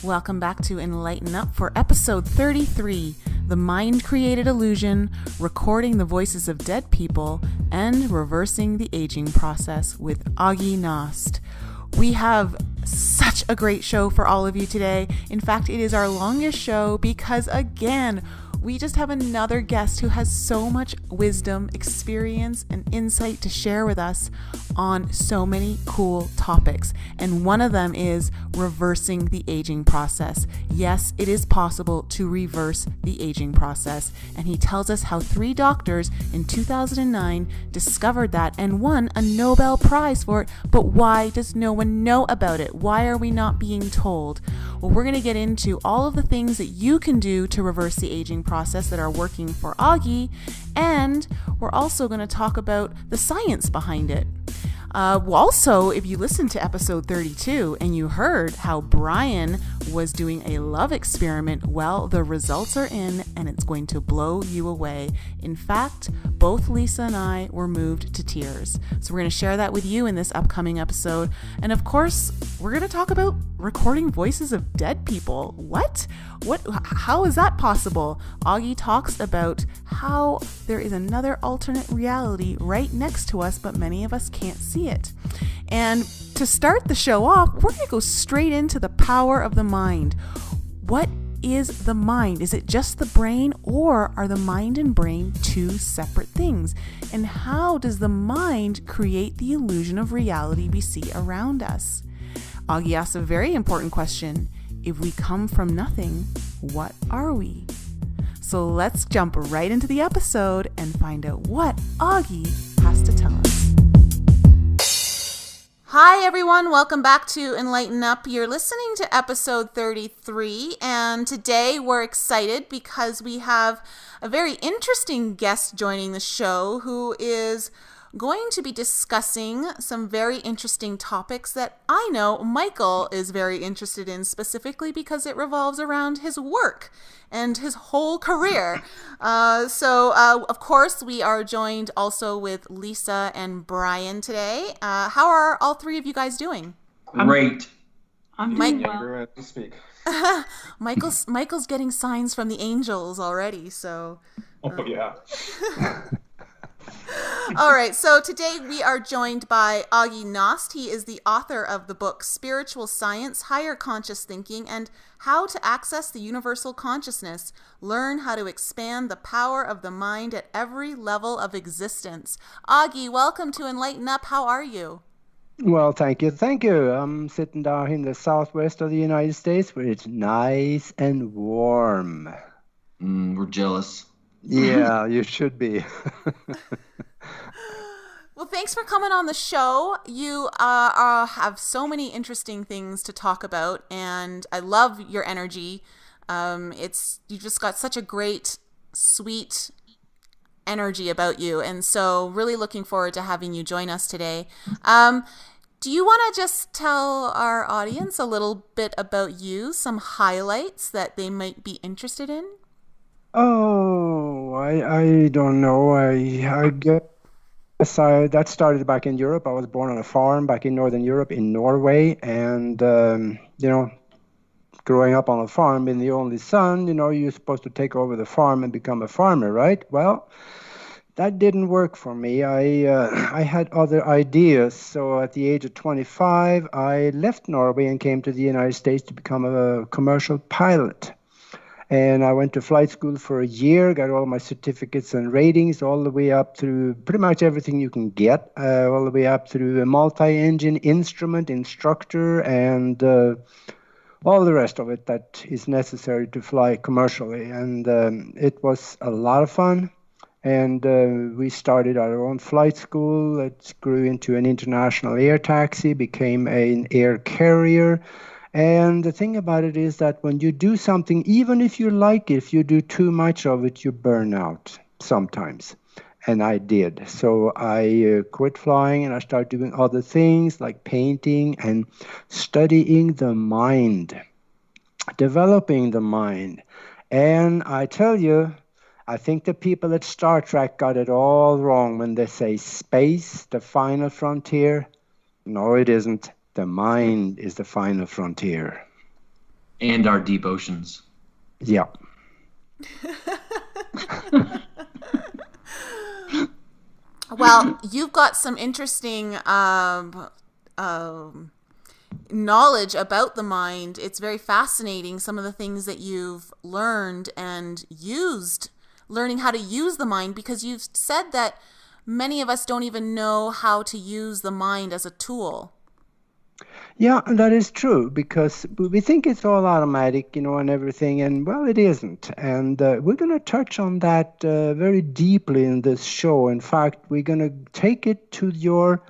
Welcome back to Enlighten Up for episode 33, The Mind-Created Illusion, Recording the Voices of Dead People, and Reversing the Aging Process with Aage Nost. We have such a great show for all of you today. In fact, it is our longest show because, again, we just have another guest who has so much wisdom, experience, and insight to share with us on so many cool topics. And one of them is reversing the aging process. Yes, it is possible to reverse the aging process. And he tells us how 3 doctors in 2009 discovered that and won a Nobel Prize for it. But why does no one know about it? Why are we not being told? Well, we're going to get into all of the things that you can do to reverse the aging process that are working for Auggie, and we're also going to talk about the science behind it. Also, if you listened to episode 32 and you heard how Brian was doing a love experiment, well, the results are in and it's going to blow you away. In fact, both Lisa and I were moved to tears. So we're going to share that with you in this upcoming episode. And of course, we're going to talk about recording voices of dead people. What? How is that possible? Auggie talks about how there is another alternate reality right next to us, but many of us can't see it. And to start the show off, we're going to go straight into the power of the mind. What is the mind? Is it just the brain, or are the mind and brain two separate things? And how does the mind create the illusion of reality we see around us? Auggie asks a very important question. If we come from nothing, what are we? So let's jump right into the episode and find out what Auggie has to tell us. Hi everyone, welcome back to Enlighten Up. You're listening to episode 33, and today we're excited because we have a very interesting guest joining the show who is going to be discussing some very interesting topics that I know Michael is very interested in, specifically because it revolves around his work and his whole career. Of course, we are joined also with Lisa and Brian today. How are all 3 of you guys doing? Great. I'm doing well. To speak. Michael's getting signs from the angels already, so... Oh, yeah. All right, so today we are joined by Aage Nost. He is the author of the book Spiritual Science, Higher Conscious Thinking, and How to Access the Universal Consciousness. Learn how to expand the power of the mind at every level of existence. Auggie, welcome to Enlighten Up. How are you? Well, thank you. I'm sitting down in the southwest of the United States where it's nice and warm. We're jealous. Yeah, you should be. Well, thanks for coming on the show. You have so many interesting things to talk about, and I love your energy. You just got such a great, sweet energy about you, and so really looking forward to having you join us today. Do you want to just tell our audience a little bit about you, some highlights that they might be interested in? Oh, I don't know. I guess that started back in Europe. I was born on a farm back in Northern Europe, in Norway, and growing up on a farm, being the only son, you're supposed to take over the farm and become a farmer, right? Well, that didn't work for me. I had other ideas. So at the age of 25, I left Norway and came to the United States to become a commercial pilot. And I went to flight school for a year, got all my certificates and ratings, all the way up through pretty much everything you can get, all the way up through a multi-engine instrument instructor and all the rest of it that is necessary to fly commercially. And it was a lot of fun. And we started our own flight school. It grew into an international air taxi, became an air carrier. And the thing about it is that when you do something, even if you like it, if you do too much of it, you burn out sometimes. And I did. So I quit flying and I started doing other things like painting and studying the mind, developing the mind. And I tell you, I think the people at Star Trek got it all wrong when they say space, the final frontier. No, it isn't. The mind is the final frontier. And our deep oceans. Yeah. Well, you've got some interesting knowledge about the mind. It's very fascinating, some of the things that you've learned and used, learning how to use the mind, because you've said that many of us don't even know how to use the mind as a tool. Yeah, that is true, because we think it's all automatic, and everything, and well, it isn't. And we're going to touch on that very deeply in this show. In fact, we're going to take it to your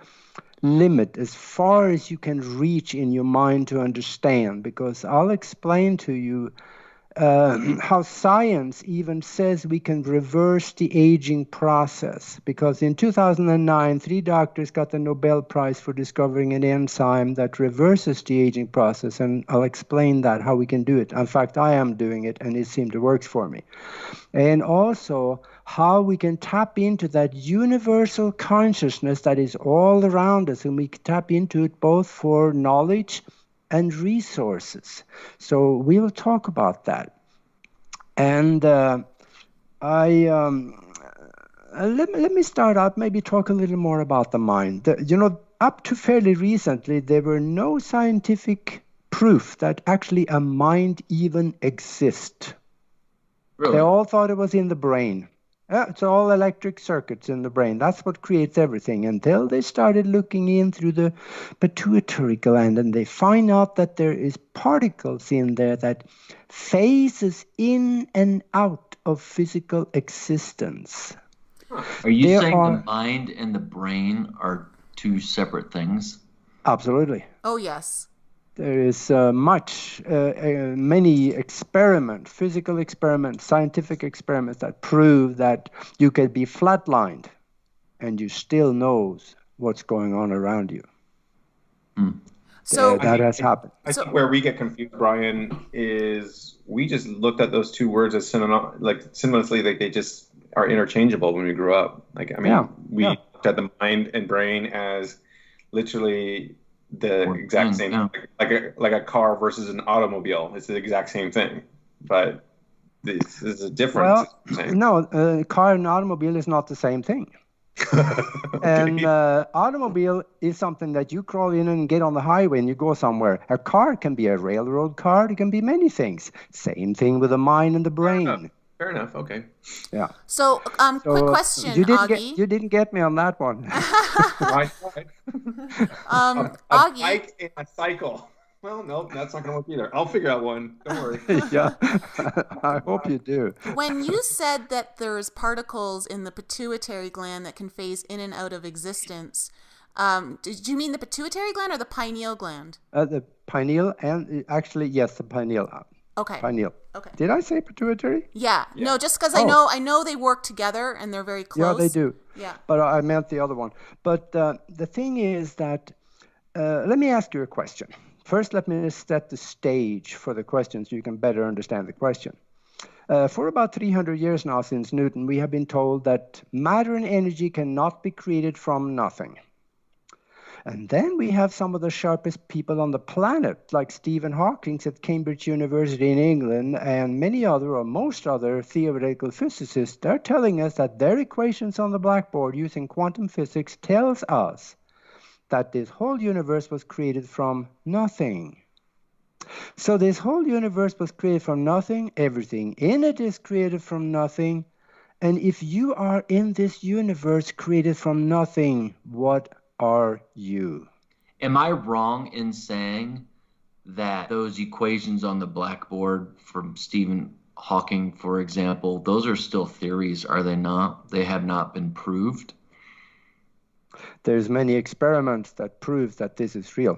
limit, as far as you can reach in your mind to understand, because I'll explain to you how science even says we can reverse the aging process. Because in 2009, 3 doctors got the Nobel Prize for discovering an enzyme that reverses the aging process, and I'll explain that, how we can do it. In fact, I am doing it, and it seemed to work for me. And also how we can tap into that universal consciousness that is all around us, and we can tap into it both for knowledge and resources. So we'll talk about that. And let me start out, maybe talk a little more about the mind. Up to fairly recently, there were no scientific proof that actually a mind even exists. Really? They all thought it was in the brain. It's all electric circuits in the brain. That's what creates everything, until they started looking in through the pituitary gland, and they find out that there is particles in there that phases in and out of physical existence. Are you saying the mind and the brain are 2 separate things? Absolutely. Oh, yes. There is many experiments, physical experiments, scientific experiments that prove that you can be flatlined and you still knows what's going on around you. So that has happened. I think where we get confused, Brian, is we just looked at those 2 words as synonymously, like they just are interchangeable when we grew up. We looked at the mind and brain as literally the exact same, like a car versus an automobile. It's the exact same thing, but this is a difference. Well, no, car and automobile is not the same thing. And automobile is something that you crawl in and get on the highway and you go somewhere. A car can be a railroad car. It can be many things. Same thing with the mind and the brain. Fair enough. Okay. Yeah. So, quick question, Auggie. You didn't get me on that one. I tried. A Auggie. bike and a cycle. Well, no, that's not going to work either. I'll figure out one. Don't worry. Yeah, I hope you do. When you said that there's particles in the pituitary gland that can phase in and out of existence, did you mean the pituitary gland or the pineal gland? The pineal, and actually, yes, the pineal. Okay. Pineal. Okay. Did I say pituitary? Yeah. No, just because I know they work together and they're very close. Yeah, they do. Yeah. But I meant the other one. But the thing is that, let me ask you a question. First, let me set the stage for the question so you can better understand the question. For about 300 years now, since Newton, we have been told that matter and energy cannot be created from nothing. And then we have some of the sharpest people on the planet, like Stephen Hawking at Cambridge University in England, and many other, or most other, theoretical physicists. They're telling us that their equations on the blackboard using quantum physics tells us that this whole universe was created from nothing. So this whole universe was created from nothing. Everything in it is created from nothing. And if you are in this universe created from nothing, what are you? Am I wrong in saying that those equations on the blackboard from Stephen Hawking, for example, those are still theories, are they not? They have not been proved? There's many experiments that prove that this is real.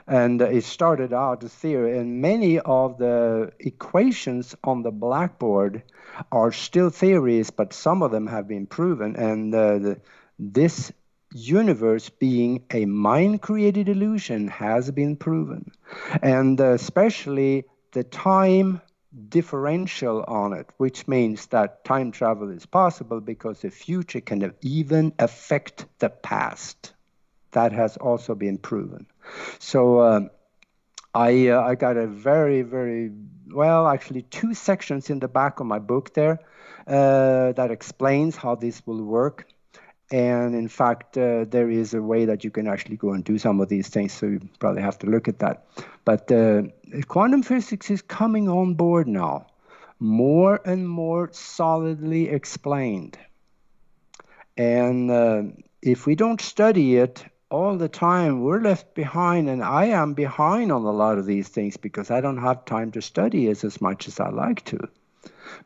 And it started out as theory, and many of the equations on the blackboard are still theories, but some of them have been proven. And this universe being a mind-created illusion has been proven. And especially the time differential on it, which means that time travel is possible because the future can even affect the past. That has also been proven. So I got a very, very, well, actually 2 sections in the back of my book there that explains how this will work. And in fact, there is a way that you can actually go and do some of these things, so you probably have to look at that. But quantum physics is coming on board now, more and more solidly explained. And if we don't study it all the time, we're left behind, and I am behind on a lot of these things because I don't have time to study it as much as I like to.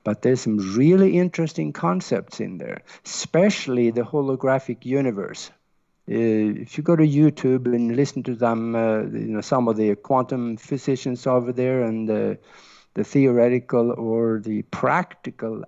But there's some really interesting concepts in there, especially the holographic universe. If you go to YouTube and listen to them, some of the quantum physicians over there, and the theoretical or the practical,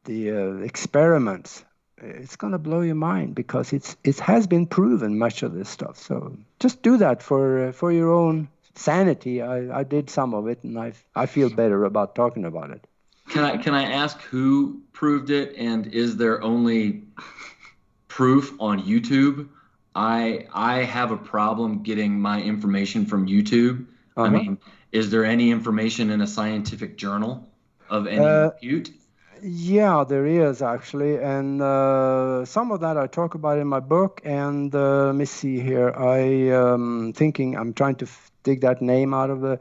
the experiments, it's going to blow your mind because it has been proven, much of this stuff. So just do that for your own sanity. I did some of it, and I feel better about talking about it. Can I ask who proved it, and is there only proof on YouTube? I have a problem getting my information from YouTube. I mean, is there any information in a scientific journal of any repute? Yeah, there is actually, and some of that I talk about in my book. And let me see here. I'm trying to dig that name out of the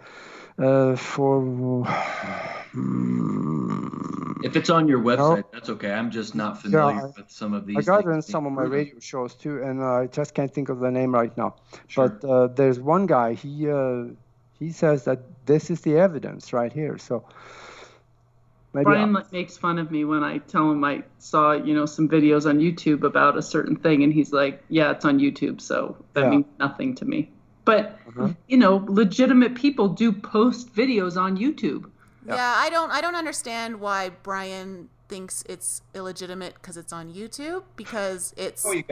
If it's on your website, that's okay. I'm just not familiar with some of these. I got it in some of my radio shows too, and I just can't think of the name right now. Sure. But there's one guy. He says that this is the evidence right here. So. Brian makes fun of me when I tell him I saw, some videos on YouTube about a certain thing, and he's like, "Yeah, it's on YouTube, so that means nothing to me." But legitimate people do post videos on YouTube. Yeah, I don't understand why Brian thinks it's illegitimate because it's on YouTube, because it's. Oh, you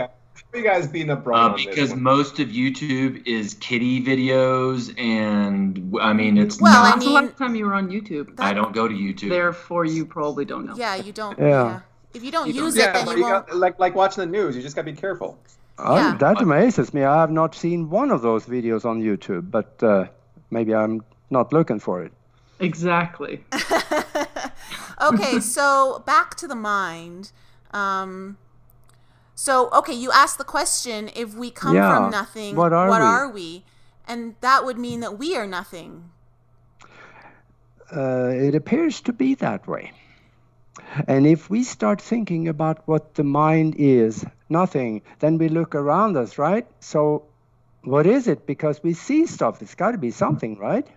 guys beating up Brian because most of YouTube is kiddie videos, and I mean it's not. The last time you were on YouTube? I don't go to YouTube. Therefore, you probably don't know. Yeah, you don't. Yeah. If you don't use it, then you won't. Like watching the news, you just gotta be careful. That amazes me. I have not seen one of those videos on YouTube, but maybe I'm not looking for it. Exactly. Okay, so back to the mind. You asked the question, if we come from nothing, what are we? And that would mean that we are nothing. It appears to be that way. And if we start thinking about what the mind is, nothing, then we look around us, right? So what is it? Because we see stuff. It's got to be something, right?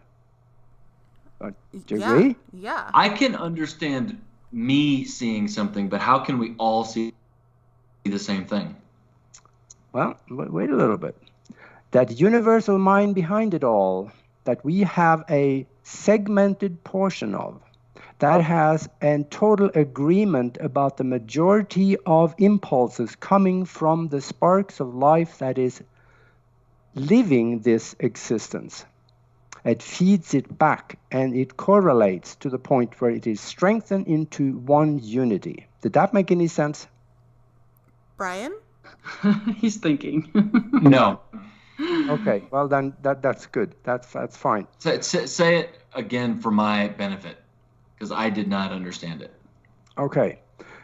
Do you agree? Yeah. I can understand me seeing something, but how can we all see the same thing? Well, wait a little bit. That universal mind behind it all, that we have a segmented portion of, that has a total agreement about the majority of impulses coming from the sparks of life that is living this existence. It feeds it back, and it correlates to the point where it is strengthened into one unity. Did that make any sense? Brian? He's thinking. No. Okay, well then that's good. That's fine. Say it again for my benefit, because I did not understand it. Okay.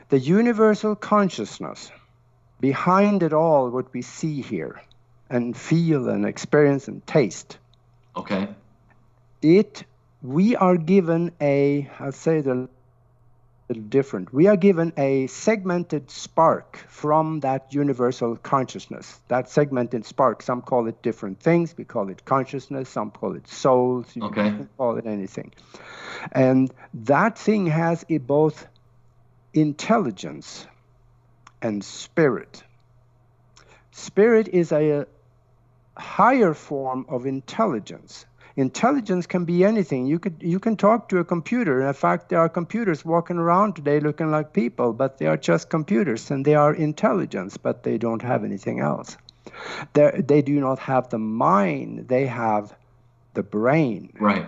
The universal consciousness behind it all, what we see here and feel and experience and taste. Okay. We are given I'll say it a little different. We are given a segmented spark from that universal consciousness. That segmented spark, some call it different things. We call it consciousness. Some call it souls. You can call it anything. And that thing has both intelligence and spirit. Spirit is a higher form of intelligence. Intelligence can be anything. You can talk to a computer. In fact, there are computers walking around today looking like people, but they are just computers, and they are intelligence, but they don't have anything else. They do not have the mind. They have the brain. Right.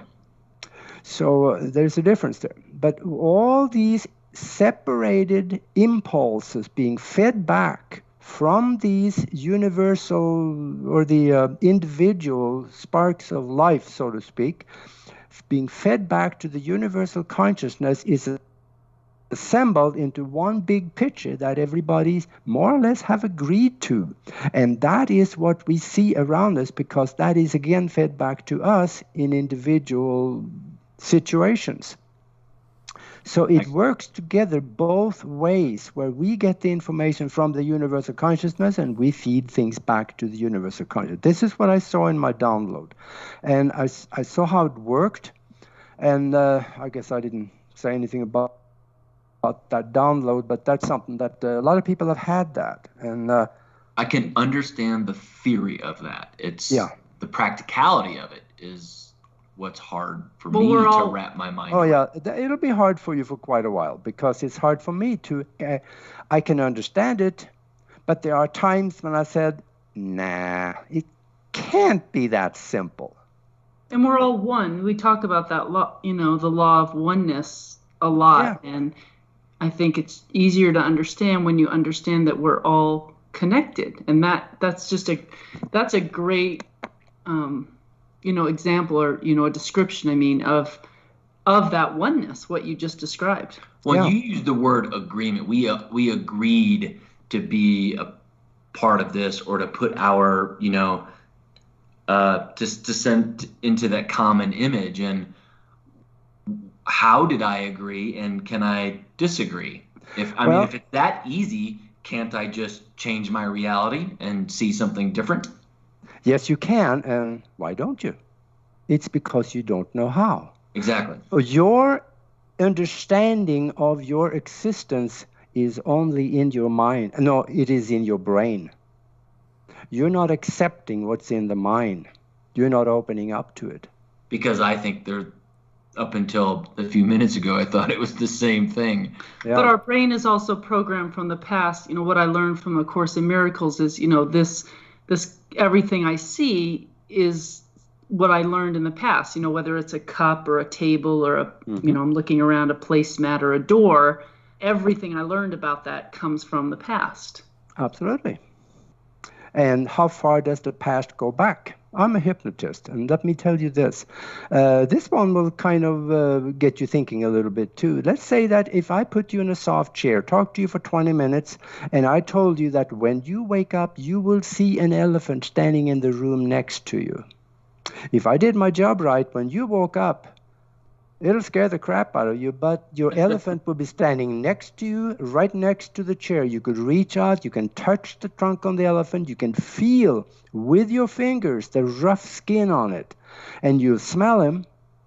So there's a difference there. But all these separated impulses being fed back from these universal or the individual sparks of life, so to speak, being fed back to the universal consciousness is assembled into one big picture that everybody more or less have agreed to. And that is what we see around us, because that is again fed back to us in individual situations. So it works together both ways, where we get the information from the universal consciousness and we feed things back to the universal consciousness. This is what I saw in my download. And I saw how it worked. And I guess I didn't say anything about that download, but that's something that a lot of people have had that. And I can understand the theory of that. It's the practicality of it is what's hard for me to wrap my mind around. Yeah, it'll be hard for you for quite a while, because it's hard for me to, I can understand it, but there are times when I said, nah, it can't be that simple. And we're all one. We talk about that law, the law of oneness a lot. Yeah. And I think it's easier to understand when you understand that we're all connected. And that's a great, example, or, a description, of that oneness, what you just described. Well, you used the word agreement. We agreed to be a part of this, or to put our, to send into that common image. And how did I agree, and can I disagree? If it's that easy, can't I just change my reality and see something different? Yes, you can. And why don't you? It's because you don't know how. Exactly. Your understanding of your existence is only in your mind. No, it is in your brain. You're not accepting what's in the mind. You're not opening up to it. Because I think up until a few minutes ago, I thought it was the same thing. Yeah. But our brain is also programmed from the past. What I learned from A Course in Miracles is, this everything I see is what I learned in the past. Whether it's a cup or a table or I'm looking around a placemat or a door, everything I learned about that comes from the past. Absolutely. And how far does the past go back? I'm a hypnotist, and let me tell you this. This one will kind of get you thinking a little bit too. Let's say that if I put you in a soft chair, talk to you for 20 minutes, and I told you that when you wake up, you will see an elephant standing in the room next to you. If I did my job right, when you woke up, it'll scare the crap out of you, but your elephant will be standing next to you, right next to the chair. You could reach out, you can touch the trunk on the elephant, you can feel with your fingers the rough skin on it, and you smell him.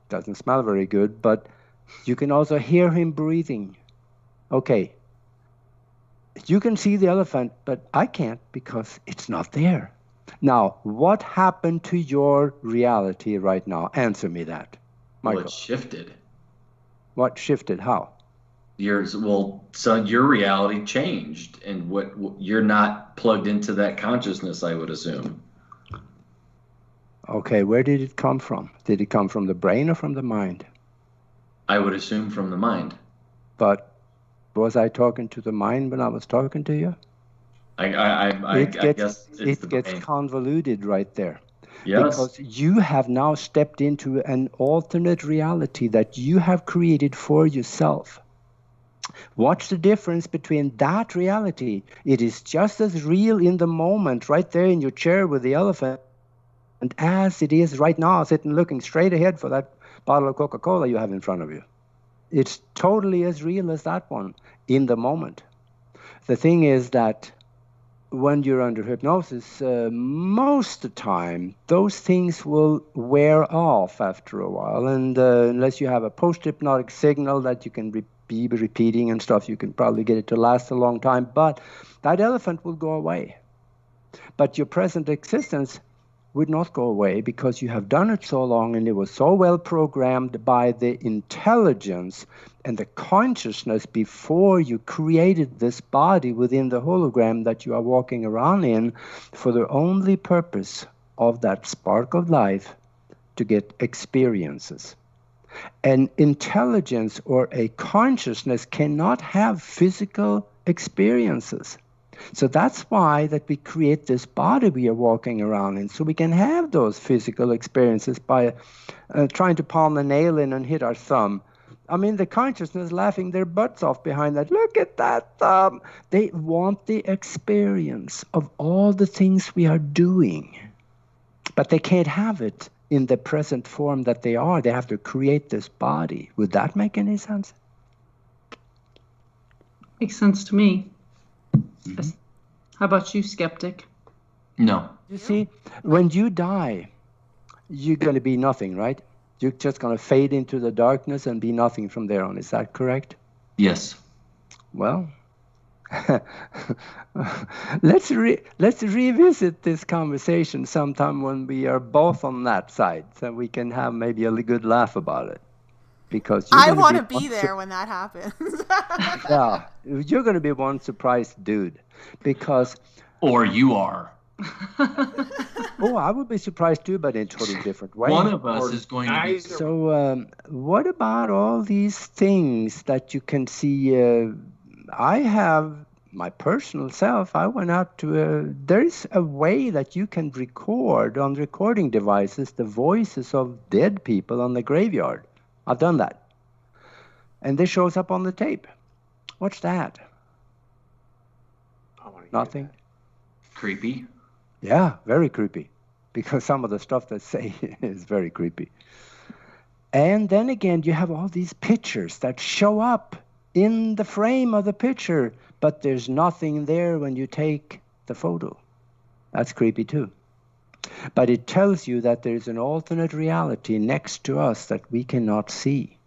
Doesn't smell very good, but you can also hear him breathing. Okay, you can see the elephant, but I can't, because it's not there. Now, what happened to your reality right now? Answer me that. Michael. Well, it shifted. What shifted? How? So your reality changed, and what you're not plugged into that consciousness, I would assume. Okay, where did it come from? Did it come from the brain or from the mind? I would assume from the mind. But was I talking to the mind when I was talking to you? I guess it gets convoluted right there. Yes. Because you have now stepped into an alternate reality that you have created for yourself. What's the difference between that reality? It is just as real in the moment, right there in your chair with the elephant, and as it is right now, sitting looking straight ahead for that bottle of Coca-Cola you have in front of you. It's totally as real as that one in the moment. The thing is that when you're under hypnosis, most of the time, those things will wear off after a while. And unless you have a post-hypnotic signal that you can be repeating and stuff, you can probably get it to last a long time. But that elephant will go away. But your present existence would not go away, because you have done it so long and it was so well programmed by the intelligence and the consciousness before you created this body within the hologram that you are walking around in, for the only purpose of that spark of life to get experiences. An intelligence or a consciousness cannot have physical experiences. So that's why that we create this body we are walking around in, so we can have those physical experiences by trying to palm a nail in and hit our thumb. I mean, the consciousness laughing their butts off behind that. Look at that thumb. They want the experience of all the things we are doing, but they can't have it in the present form that they are. They have to create this body. Would that make any sense? Makes sense to me. Mm-hmm. How about you, skeptic? No. You see, when you die, you're going to be nothing, right? You're just going to fade into the darkness and be nothing from there on. Is that correct? Yes. Well, let's revisit this conversation sometime when we are both on that side, so we can have maybe a good laugh about it. Because I want to be there when that happens. Yeah, you're going to be one surprised dude, because. Or you are. Oh, I would be surprised too, but in a totally different way. One of us is going to be. So, what about all these things that you can see? I have my personal self. I went out to. There's a way that you can record on recording devices the voices of dead people on the graveyard. I've done that. And this shows up on the tape. What's that? Nothing. Creepy. Yeah, very creepy. Because some of the stuff they say is very creepy. And then again, you have all these pictures that show up in the frame of the picture, but there's nothing there when you take the photo. That's creepy too. But it tells you that there's an alternate reality next to us that we cannot see.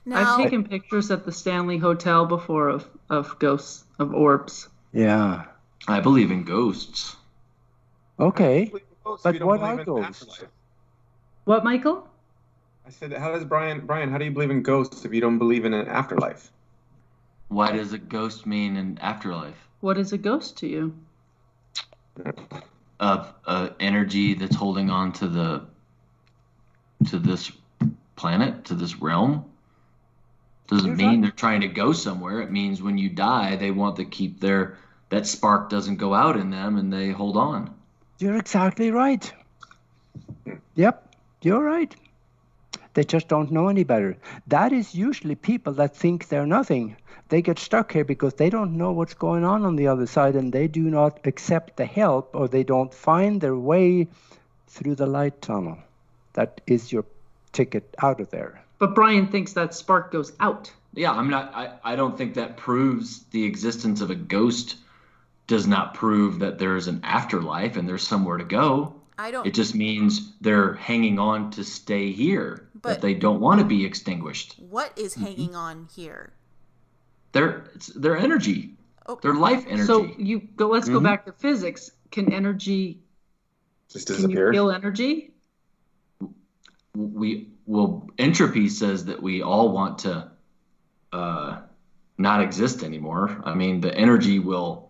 Now, I've taken pictures at the Stanley Hotel before of ghosts, of orbs. Yeah. I believe in ghosts. Okay. But what are ghosts? What, Michael? I said, how does Brian, how do you believe in ghosts if you don't believe in an afterlife? What does a ghost mean in afterlife? What is a ghost to you? Of energy that's holding on to this planet, to this realm. Doesn't mean they're trying to go somewhere. It means when you die, they want to keep that spark doesn't go out in them, and they hold on. You're exactly right. Yep, you're right. They just don't know any better. That is usually people that think they're nothing. They get stuck here because they don't know what's going on the other side, and they do not accept the help, or they don't find their way through the light tunnel. That is your ticket out of there. But Brian thinks that spark goes out. Yeah, I don't think that proves the existence of a ghost. Does not prove that there is an afterlife and there's somewhere to go. It just means they're hanging on to stay here, that they don't want to be extinguished. What is hanging on here? Their energy, their life energy. So let's go back to physics. Can energy just disappear? Can you feel energy? Entropy says that we all want to not exist anymore. I mean, the energy will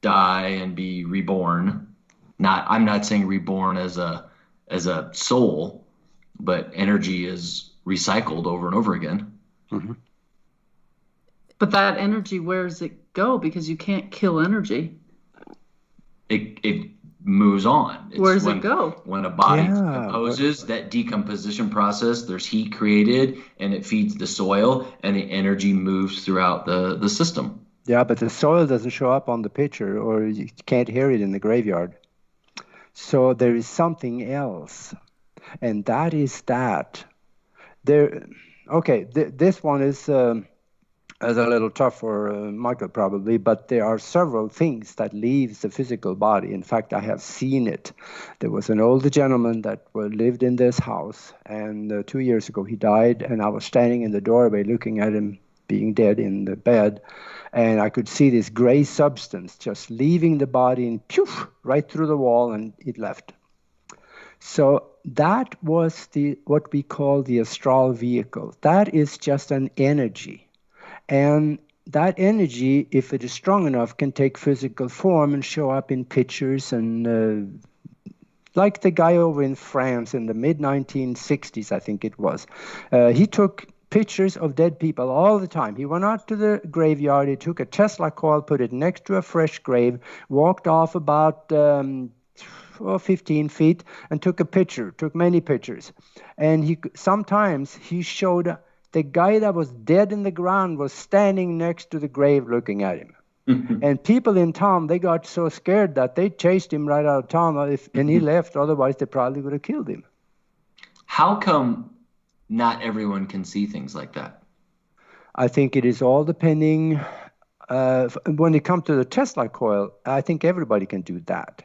die and be reborn. I'm not saying reborn as a soul, but energy is recycled over and over again. Mm-hmm. But that energy, where does it go? Because you can't kill energy. It moves on. Where does it go? When a body decomposes, that decomposition process, there's heat created, and it feeds the soil, and the energy moves throughout the system. Yeah, but the soil doesn't show up on the picture, or you can't hear it in the graveyard. So there is something else, and that is that. This one is a little tough for Michael probably, but there are several things that leaves the physical body. In fact, I have seen it. There was an older gentleman that lived in this house, and 2 years ago he died, and I was standing in the doorway looking at him being dead in the bed, and I could see this gray substance just leaving the body and poof, right through the wall, and it left. So that was what we call the astral vehicle. That is just an energy. And that energy, if it is strong enough, can take physical form and show up in pictures. And like the guy over in France in the mid-1960s, I think it was. He took pictures of dead people all the time. He went out to the graveyard, he took a Tesla coil, put it next to a fresh grave, walked off about 15 feet and took many pictures. And sometimes he showed the guy that was dead in the ground was standing next to the grave looking at him. And people in town, they got so scared that they chased him right out of town, and he left. Otherwise, they probably would have killed him. How come not everyone can see things like that? I think it is all depending. When it comes to the Tesla coil, I think everybody can do that.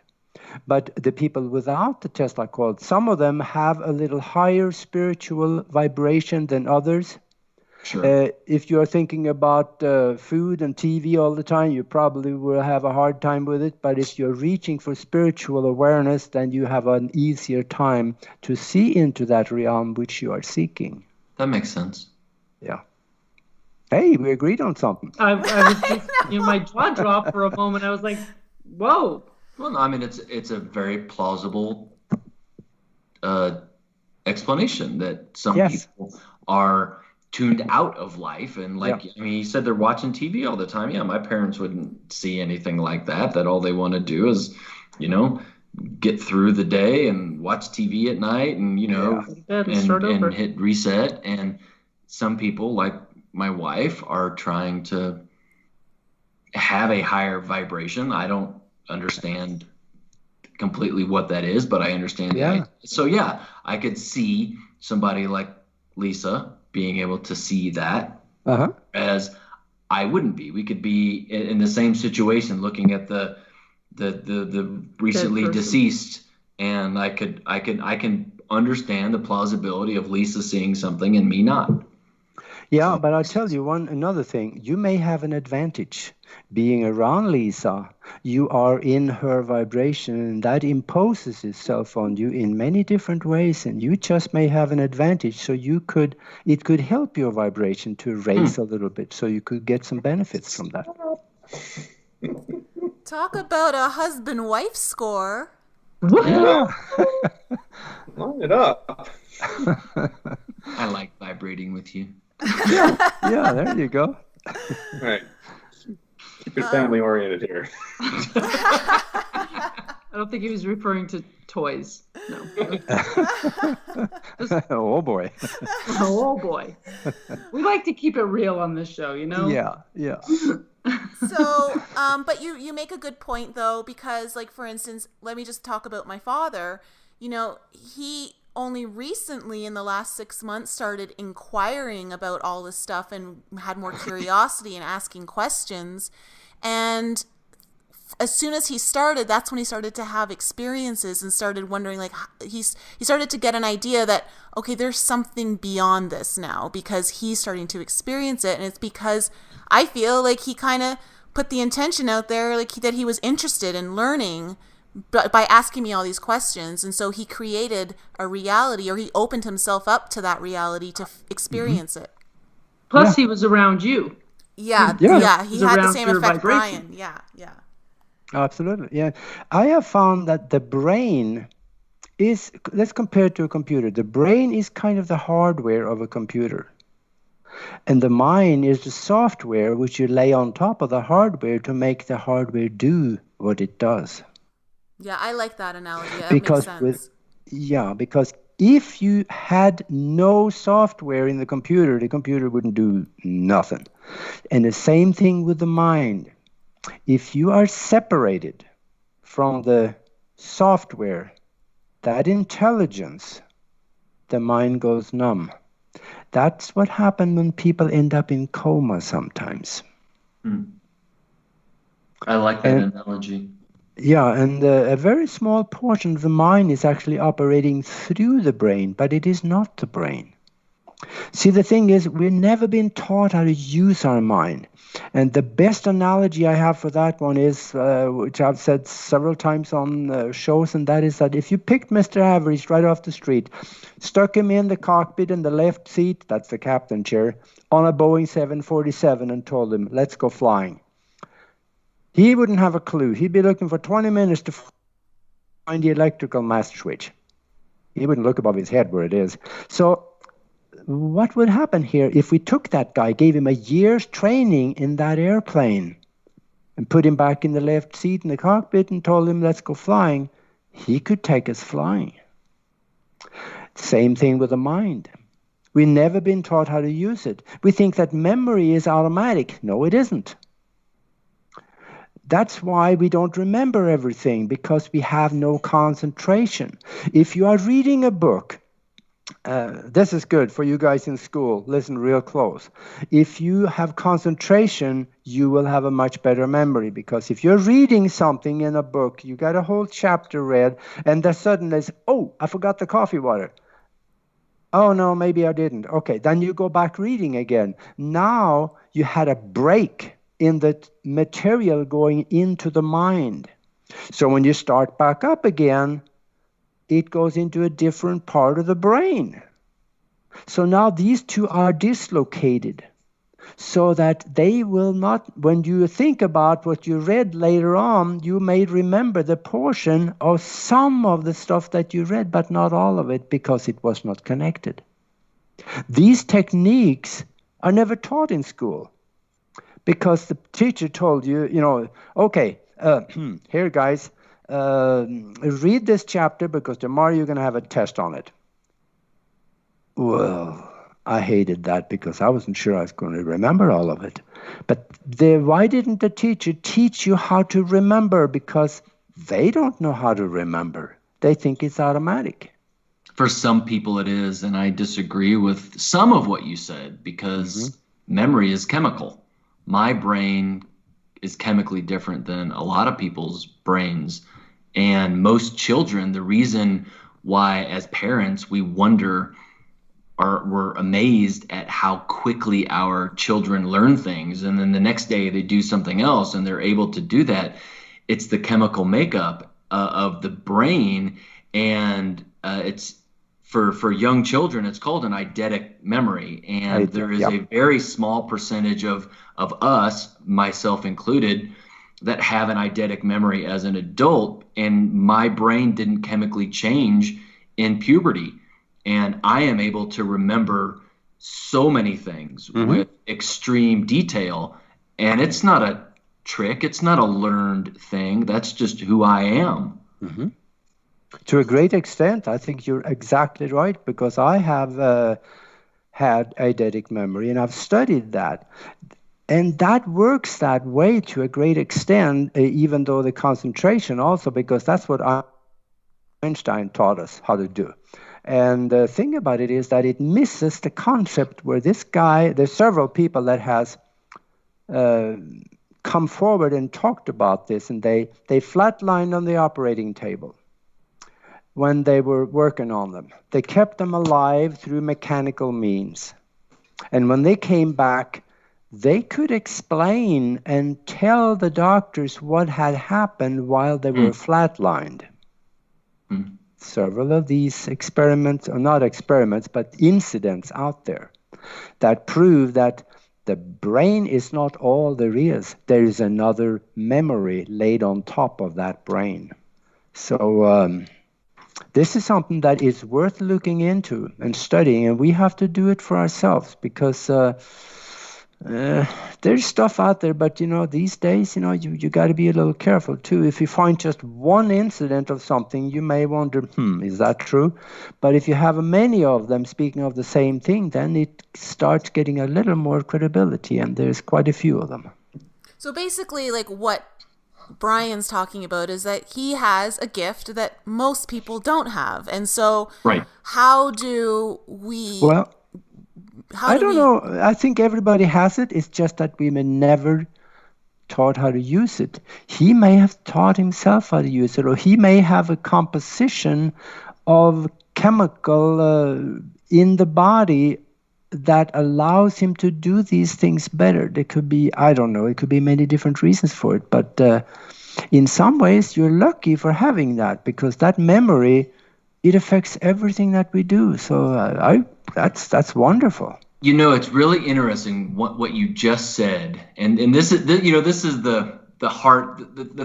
But the people without the Tesla coil, some of them have a little higher spiritual vibration than others. Sure. If you're thinking about food and TV all the time, you probably will have a hard time with it. But if you're reaching for spiritual awareness, then you have an easier time to see into that realm which you are seeking. That makes sense. Yeah. Hey, we agreed on something. I was just, my jaw dropped for a moment. I was like, whoa. Well, no, I mean, it's a very plausible explanation that some people are tuned out of life. And I mean, he said they're watching TV all the time. Yeah, my parents wouldn't see anything like that all they want to do is, get through the day and watch TV at night and, and hit reset. And some people, like my wife, are trying to have a higher vibration. I don't understand completely what that is, but I understand that. So I could see somebody like Lisa being able to see that as I wouldn't be. We could be in the same situation looking at the recently deceased, and I can understand the plausibility of Lisa seeing something and me not. Yeah, but I'll tell you another thing. You may have an advantage being around Lisa. You are in her vibration, and that imposes itself on you in many different ways, and you just may have an advantage. So it could help your vibration to raise a little bit, so you could get some benefits from that. Talk about a husband-wife score. Yeah. Line it up. I like vibrating with you. Yeah, there you go. All right. Keep it family oriented here. I don't think he was referring to toys. No. Oh boy. Oh boy. We like to keep it real on this show, Yeah. So, but you make a good point though, because like, for instance, let me just talk about my father. He only recently in the last 6 months started inquiring about all this stuff and had more curiosity and asking questions. And as soon as he started, that's when he started to have experiences and started wondering, like, he started to get an idea that, okay, there's something beyond this now, because he's starting to experience it. And it's because I feel like he kind of put the intention out there, like that he was interested in learning by asking me all these questions. And so he created a reality, or he opened himself up to that reality to experience it. Plus he was around you. Yeah. He had the same effect, Brian. Yeah. Absolutely. Yeah. I have found that the brain is, let's compare it to a computer. The brain is kind of the hardware of a computer. And the mind is the software which you lay on top of the hardware to make the hardware do what it does. Yeah, I like that analogy. That makes sense. Because if you had no software in the computer wouldn't do nothing. And the same thing with the mind. If you are separated from the software, that intelligence, the mind goes numb. That's what happens when people end up in coma sometimes. I like that analogy. Yeah, and a very small portion of the mind is actually operating through the brain, but it is not the brain. See, the thing is, we've never been taught how to use our mind. And the best analogy I have for that one is, which I've said several times on shows, and that is that if you picked Mr. Average right off the street, stuck him in the cockpit in the left seat, that's the captain chair, on a Boeing 747 and told him, let's go flying. He wouldn't have a clue. He'd be looking for 20 minutes to find the electrical master switch. He wouldn't look above his head where it is. So what would happen here if we took that guy, gave him a year's training in that airplane, and put him back in the left seat in the cockpit and told him, let's go flying? He could take us flying. Same thing with the mind. We've never been taught how to use it. We think that memory is automatic. No, it isn't. That's why we don't remember everything, because we have no concentration. If you are reading a book, this is good for you guys in school. Listen real close. If you have concentration, you will have a much better memory, because if you're reading something in a book, you got a whole chapter read, and then suddenly, oh, I forgot the coffee water. Oh, no, maybe I didn't. Okay, then you go back reading again. Now you had a break in the material going into the mind. So when you start back up again, it goes into a different part of the brain. So now these two are dislocated, so that they will not, when you think about what you read later on, you may remember the portion of some of the stuff that you read, but not all of it, because it was not connected. These techniques are never taught in school, because the teacher told you, okay, here guys, read this chapter because tomorrow you're going to have a test on it. Well, I hated that because I wasn't sure I was going to remember all of it. But why didn't the teacher teach you how to remember? Because they don't know how to remember. They think it's automatic. For some people it is, and I disagree with some of what you said, because memory is chemical. My brain is chemically different than a lot of people's brains. And most children, the reason why as parents we wonder or we're amazed at how quickly our children learn things, and then the next day they do something else and they're able to do that, it's the chemical makeup of the brain. And it's for young children, it's called an eidetic memory. And there is a very small percentage of us, myself included, that have an eidetic memory as an adult. And my brain didn't chemically change in puberty. And I am able to remember so many things with extreme detail. And it's not a trick. It's not a learned thing. That's just who I am. To a great extent, I think you're exactly right, because I have had eidetic memory, and I've studied that. And that works that way to a great extent, even though the concentration also, because that's what Einstein taught us how to do. And the thing about it is that it misses the concept where this guy, there's several people that has come forward and talked about this, and they flatlined on the operating table when they were working on them. They kept them alive through mechanical means. And when they came back, they could explain and tell the doctors what had happened while they were flatlined. Several of these experiments, or not experiments, but incidents out there that prove that the brain is not all there is. There is another memory laid on top of that brain. So this is something that is worth looking into and studying, and we have to do it for ourselves, because there's stuff out there, but these days, you got to be a little careful too. If you find just one incident of something, you may wonder, is that true? But if you have many of them speaking of the same thing, then it starts getting a little more credibility, and there's quite a few of them. So basically, like what Brian's talking about is that he has a gift that most people don't have. And so how do we... Well, I don't know. I think everybody has it. It's just that we may never taught how to use it. He may have taught himself how to use it, or he may have a composition of chemical in the body that allows him to do these things better. There could be, I don't know, it could be many different reasons for it. But in some ways, you're lucky for having that, because that memory, it affects everything that we do. So that's wonderful. It's really interesting what you just said, and this is the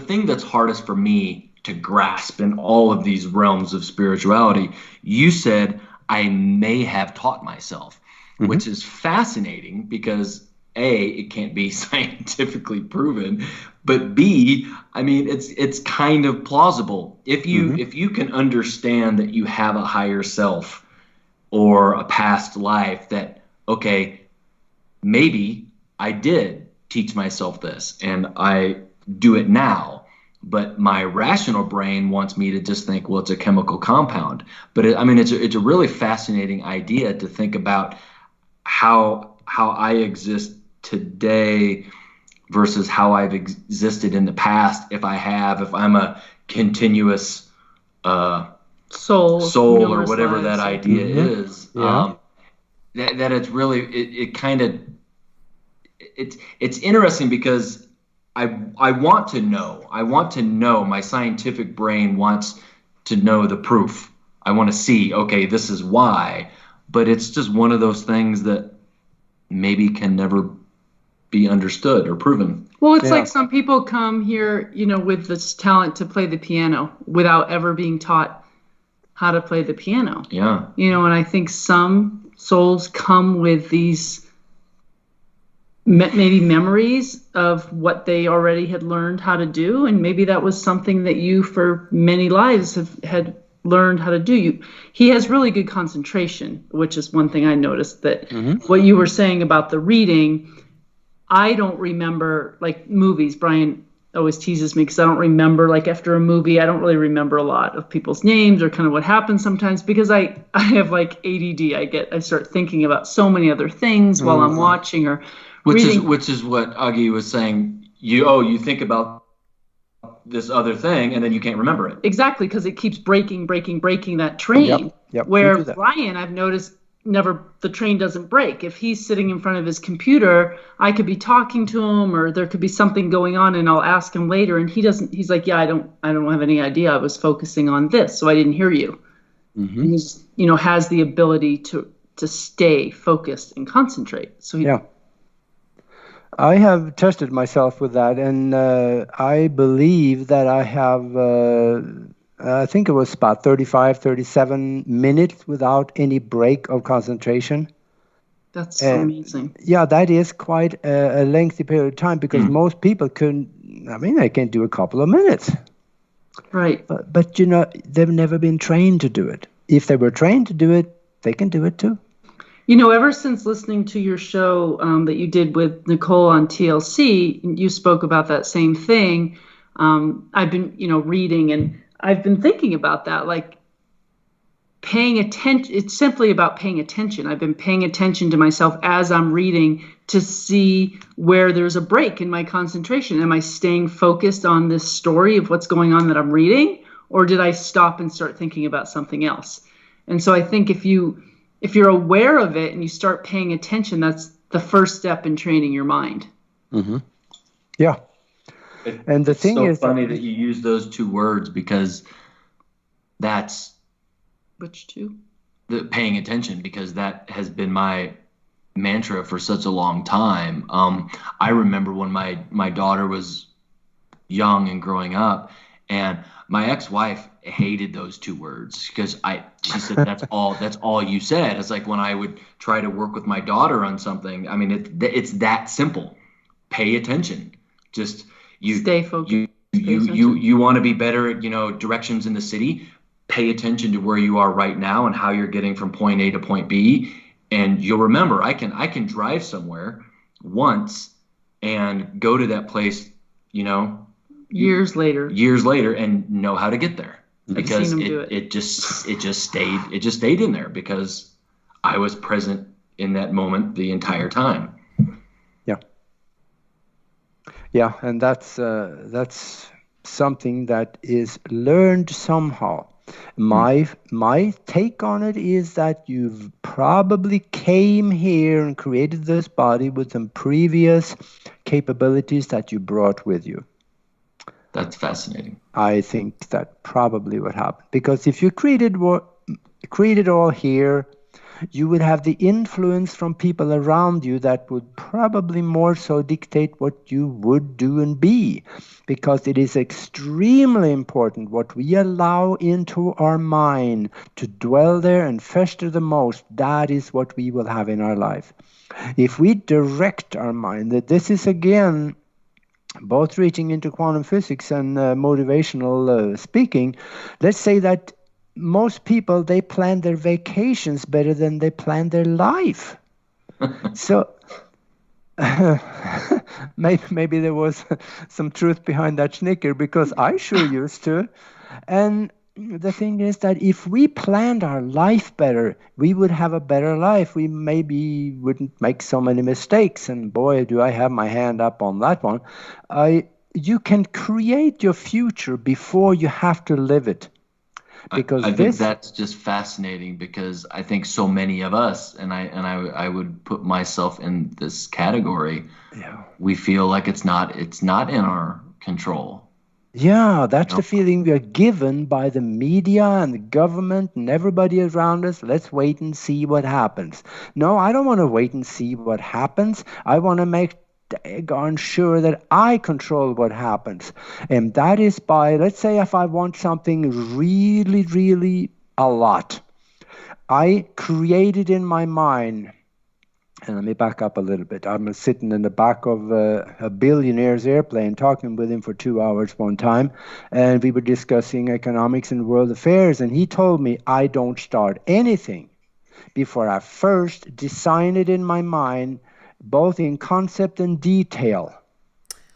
thing that's hardest for me to grasp in all of these realms of spirituality. You said, I may have taught myself, which is fascinating because A, it can't be scientifically proven, but B, I mean, it's kind of plausible. If you can understand that you have a higher self or a past life, that, okay, maybe I did teach myself this and I do it now, but my rational brain wants me to just think, well, it's a chemical compound. But it's a really fascinating idea to think about how I exist today versus how I've existed in the past. If I'm a continuous soul or whatever that idea is, that it's really, it's interesting because I want to know, my scientific brain wants to know the proof. I want to see, okay, this is why, but it's just one of those things that maybe can never be understood or proven. Well, it's like some people come here, with this talent to play the piano without ever being taught how to play the piano. Yeah. And I think some souls come with these maybe memories of what they already had learned how to do, and maybe that was something that you for many lives had learned how to do. He has really good concentration, which is one thing I noticed, that what you were saying about the reading, I don't remember, like movies. Brian always teases me because I don't remember, like after a movie, I don't really remember a lot of people's names or kind of what happens sometimes because I have like ADD. I start thinking about so many other things while I'm watching or reading. Which is what Auggie was saying. You think about this other thing and then you can't remember it. Exactly, because it keeps breaking that train. Yep. Where Brian, I've noticed, the train doesn't break. If he's sitting in front of his computer, I could be talking to him or there could be something going on and I'll ask him later and he's like, yeah, I don't have any idea. I was focusing on this, so I didn't hear you. And he's, has the ability to stay focused and concentrate. So I have tested myself with that, and I believe that I have, I think it was about 35, 37 minutes without any break of concentration. That's amazing. Yeah, that is quite a lengthy period of time because most people they can do a couple of minutes. Right. But they've never been trained to do it. If they were trained to do it, they can do it too. Ever since listening to your show that you did with Nicole on TLC, you spoke about that same thing. I've been, reading, and I've been thinking about that, like paying attention. It's simply about paying attention. I've been paying attention to myself as I'm reading to see where there's a break in my concentration. Am I staying focused on this story of what's going on that I'm reading, or did I stop and start thinking about something else? And so I think if you're aware of it and you start paying attention, that's the first step in training your mind. Yeah. And the thing is funny that you use those two words because that's which two? The paying attention, because that has been my mantra for such a long time. I remember when my daughter was young and growing up, and my ex-wife hated those two words because she said that's all you said. It's like when I would try to work with my daughter on something. I mean, it's that simple. Pay attention. Just stay focused. You want to be better at directions in the city. Pay attention to where you are right now and how you're getting from point A to point B, and you'll remember I can drive somewhere once and go to that place, years later and know how to get there because it just stayed in there because I was present in that moment the entire time. Yeah, and that's something that is learned somehow. My take on it is that you've probably came here and created this body with some previous capabilities that you brought with you. That's fascinating. I think that probably what happened, because if you created all here You would have the influence from people around you that would probably more so dictate what you would do and be, because it is extremely important what we allow into our mind to dwell there and fester the most. That is what we will have in our life. If we direct our mind, that this is again both reaching into quantum physics and motivational speaking, let's say that most people, they plan their vacations better than they plan their life. So maybe there was some truth behind that snicker, because I sure used to. And the thing is that if we planned our life better, we would have a better life. We maybe wouldn't make so many mistakes. And boy, do I have my hand up on that one. You can create your future before you have to live it. Because I think that's just fascinating, because I think so many of us, and I would put myself in this category. Yeah. We feel like it's not in our control. Yeah, that's the feeling we are given by the media and the government and everybody around us. Let's wait and see what happens. No, I don't want to wait and see what happens. I want to make darn sure that I control what happens. And that is by, let's say if I want something really, really a lot, I create it in my mind. And let me back up a little bit. I'm sitting in the back of a billionaire's airplane talking with him for 2 hours one time, and we were discussing economics and world affairs, and he told me I don't start anything before I first design it in my mind, both in concept and detail.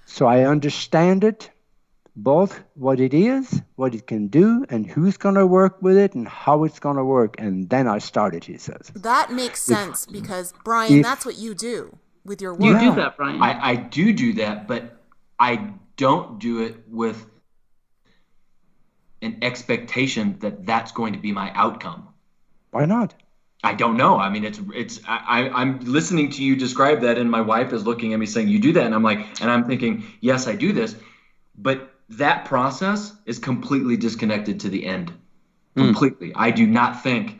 So I understand it, both what it is, what it can do, and who's going to work with it, and how it's going to work. And then I start it, he says. That makes sense, because, Brian, that's what you do with your work. You do that, Brian. I do that, but I don't do it with an expectation that that's going to be my outcome. Why not? I don't know. I mean, I'm listening to you describe that, and my wife is looking at me saying, you do that. And I'm thinking, yes, I do this. But that process is completely disconnected to the end. Completely. I do not think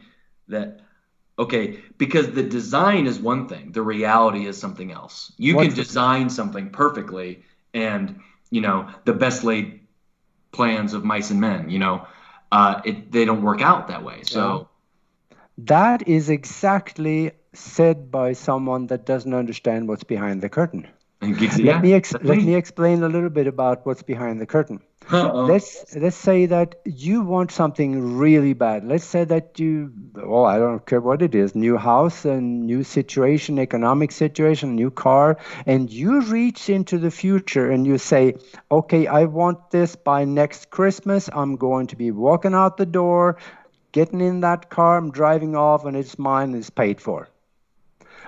that, because the design is one thing. The reality is something else. You can design something perfectly, and, the best laid plans of mice and men, they don't work out that way. So. Yeah. That is exactly said by someone that doesn't understand what's behind the curtain. Let me explain a little bit about what's behind the curtain. Let's say that you want something really bad. Let's say that I don't care what it is, new house, a new situation, economic situation, new car, and you reach into the future and you say, okay, I want this by next Christmas. I'm going to be walking out the door, getting in that car, I'm driving off, and it's mine, it's paid for.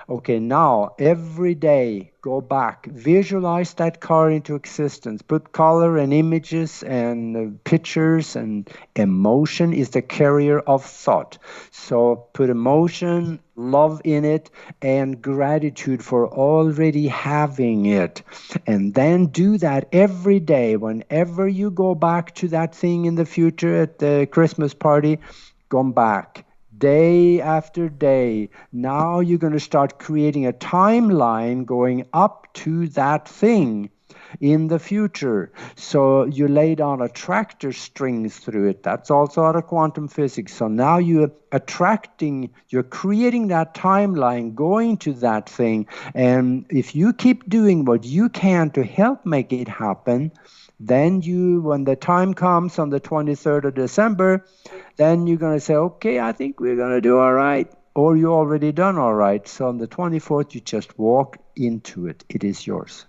Okay, now every day go back, visualize that car into existence, put color and images and pictures, and emotion is the carrier of thought. So put emotion, love in it, and gratitude for already having it. And then do that every day. Whenever you go back to that thing in the future at the Christmas party, go back. Day after day. Now you're going to start creating a timeline going up to that thing in the future. So you lay down attractor strings through it. That's also out of quantum physics. So now you're creating that timeline going to that thing. And if you keep doing what you can to help make it happen, then when the time comes on the 23rd of December, then you're going to say, okay, I think we're going to do all right. Or you already done all right. So on the 24th, you just walk into it. It is yours.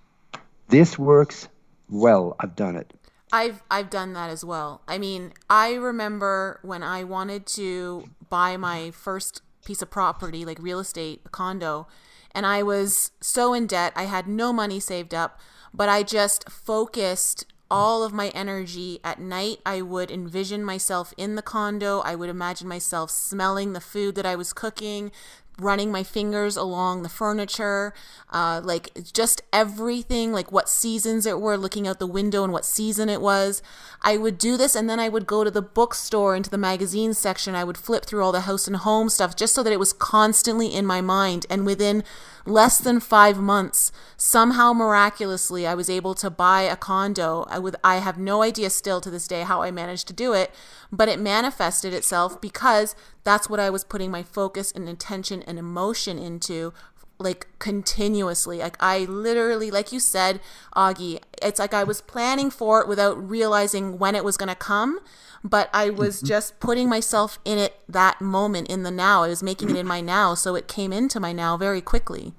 This works well. I've done it. I've done that as well. I mean, I remember when I wanted to buy my first piece of property, like real estate, a condo, and I was so in debt. I had no money saved up, but I just focused all of my energy. At night, I would envision myself in the condo. I would imagine myself smelling the food that I was cooking, running my fingers along the furniture, like just everything, like what seasons it were, looking out the window and what season it was. I would do this, and then I would go to the bookstore, into the magazine section. I would flip through all the house and home stuff just so that it was constantly in my mind. And within less than 5 months, somehow miraculously, I was able to buy a condo. I have no idea still to this day how I managed to do it, but it manifested itself because that's what I was putting my focus and intention and emotion into, like continuously. Like I literally, like you said, Auggie, it's like I was planning for it without realizing when it was going to come, but I was just putting myself in it that moment, in the now. I was making it in my now, so it came into my now very quickly.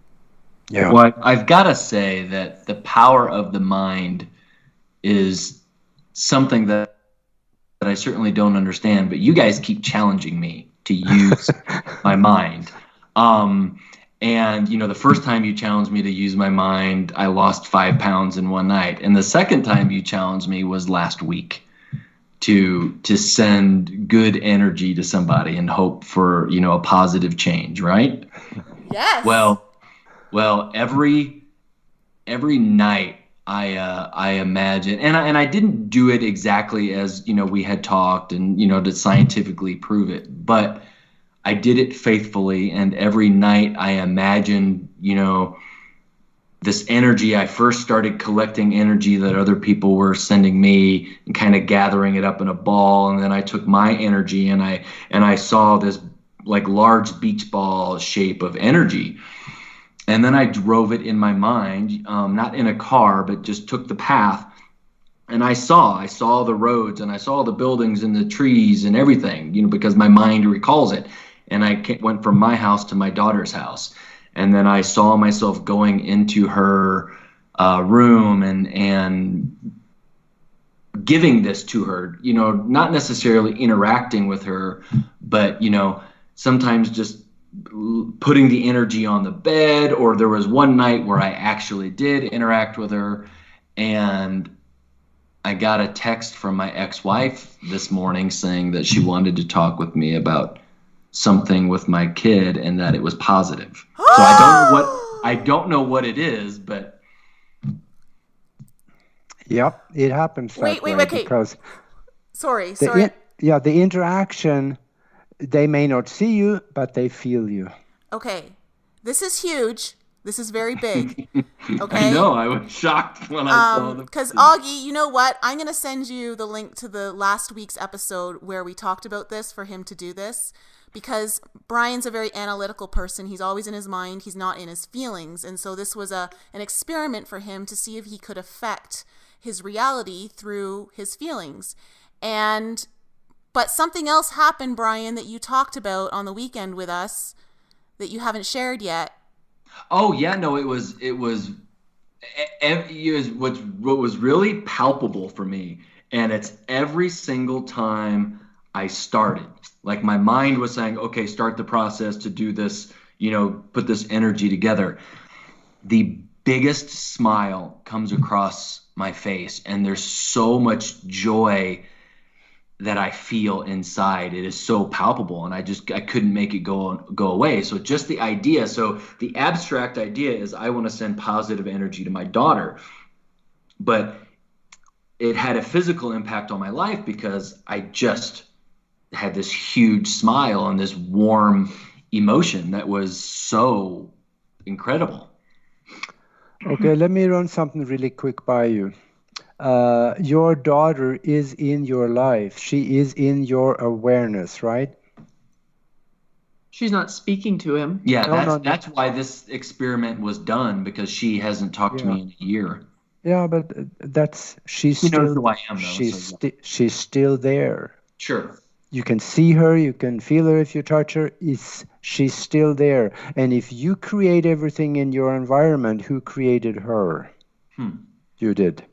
Yeah. Well, I've got to say that the power of the mind is something that I certainly don't understand, but you guys keep challenging me to use my mind. And, you know, the first time you challenged me to use my mind, I lost 5 pounds in one night. And the second time you challenged me was last week to send good energy to somebody and hope for, you know, a positive change, right? Yes. Well, every night I imagine, and I didn't do it exactly as, you know, we had talked and, you know, to scientifically prove it, but I did it faithfully. And every night I imagined, you know, this energy. I first started collecting energy that other people were sending me and kind of gathering it up in a ball. And then I took my energy and I saw this like large beach ball shape of energy. And then I drove it in my mind, not in a car, but just took the path. And I saw the roads and I saw the buildings and the trees and everything, you know, because my mind recalls it. And I went from my house to my daughter's house. And then I saw myself going into her room and giving this to her, you know, not necessarily interacting with her, but, you know, sometimes just putting the energy on the bed. Or there was one night where I actually did interact with her, and I got a text from my ex-wife this morning saying that she wanted to talk with me about something with my kid and that it was positive. So I don't know what it is, but yep, it happens. Wait, because sorry. The interaction, they may not see you, but they feel you. Okay, this is huge. This is very big. Okay. I know. I was shocked when I saw them. Because Auggie, you know what? I'm going to send you the link to the last week's episode where we talked about this for him to do this. Because Brian's a very analytical person. He's always in his mind. He's not in his feelings. And so this was an experiment for him to see if he could affect his reality through his feelings. But something else happened, Brian, that you talked about on the weekend with us that you haven't shared yet. Oh yeah, no, it was what was really palpable for me, and it's every single time I started, like my mind was saying, okay, start the process to do this, you know, put this energy together. The biggest smile comes across my face, and there's so much joy that I feel inside. It is so palpable, and I couldn't make it go away. So just the idea, so the abstract idea is I want to send positive energy to my daughter, but it had a physical impact on my life because I just had this huge smile and this warm emotion that was so incredible. Okay, let me run something really quick by you. Your daughter is in your life. She is in your awareness, right? She's not speaking to him. Yeah, that's why this experiment was done, because she hasn't talked to me in a year. Yeah, but she's she still, knows who I am, though. She's still there. Sure. You can see her, you can feel her if you touch her. She's still there. And if you create everything in your environment, who created her? You did.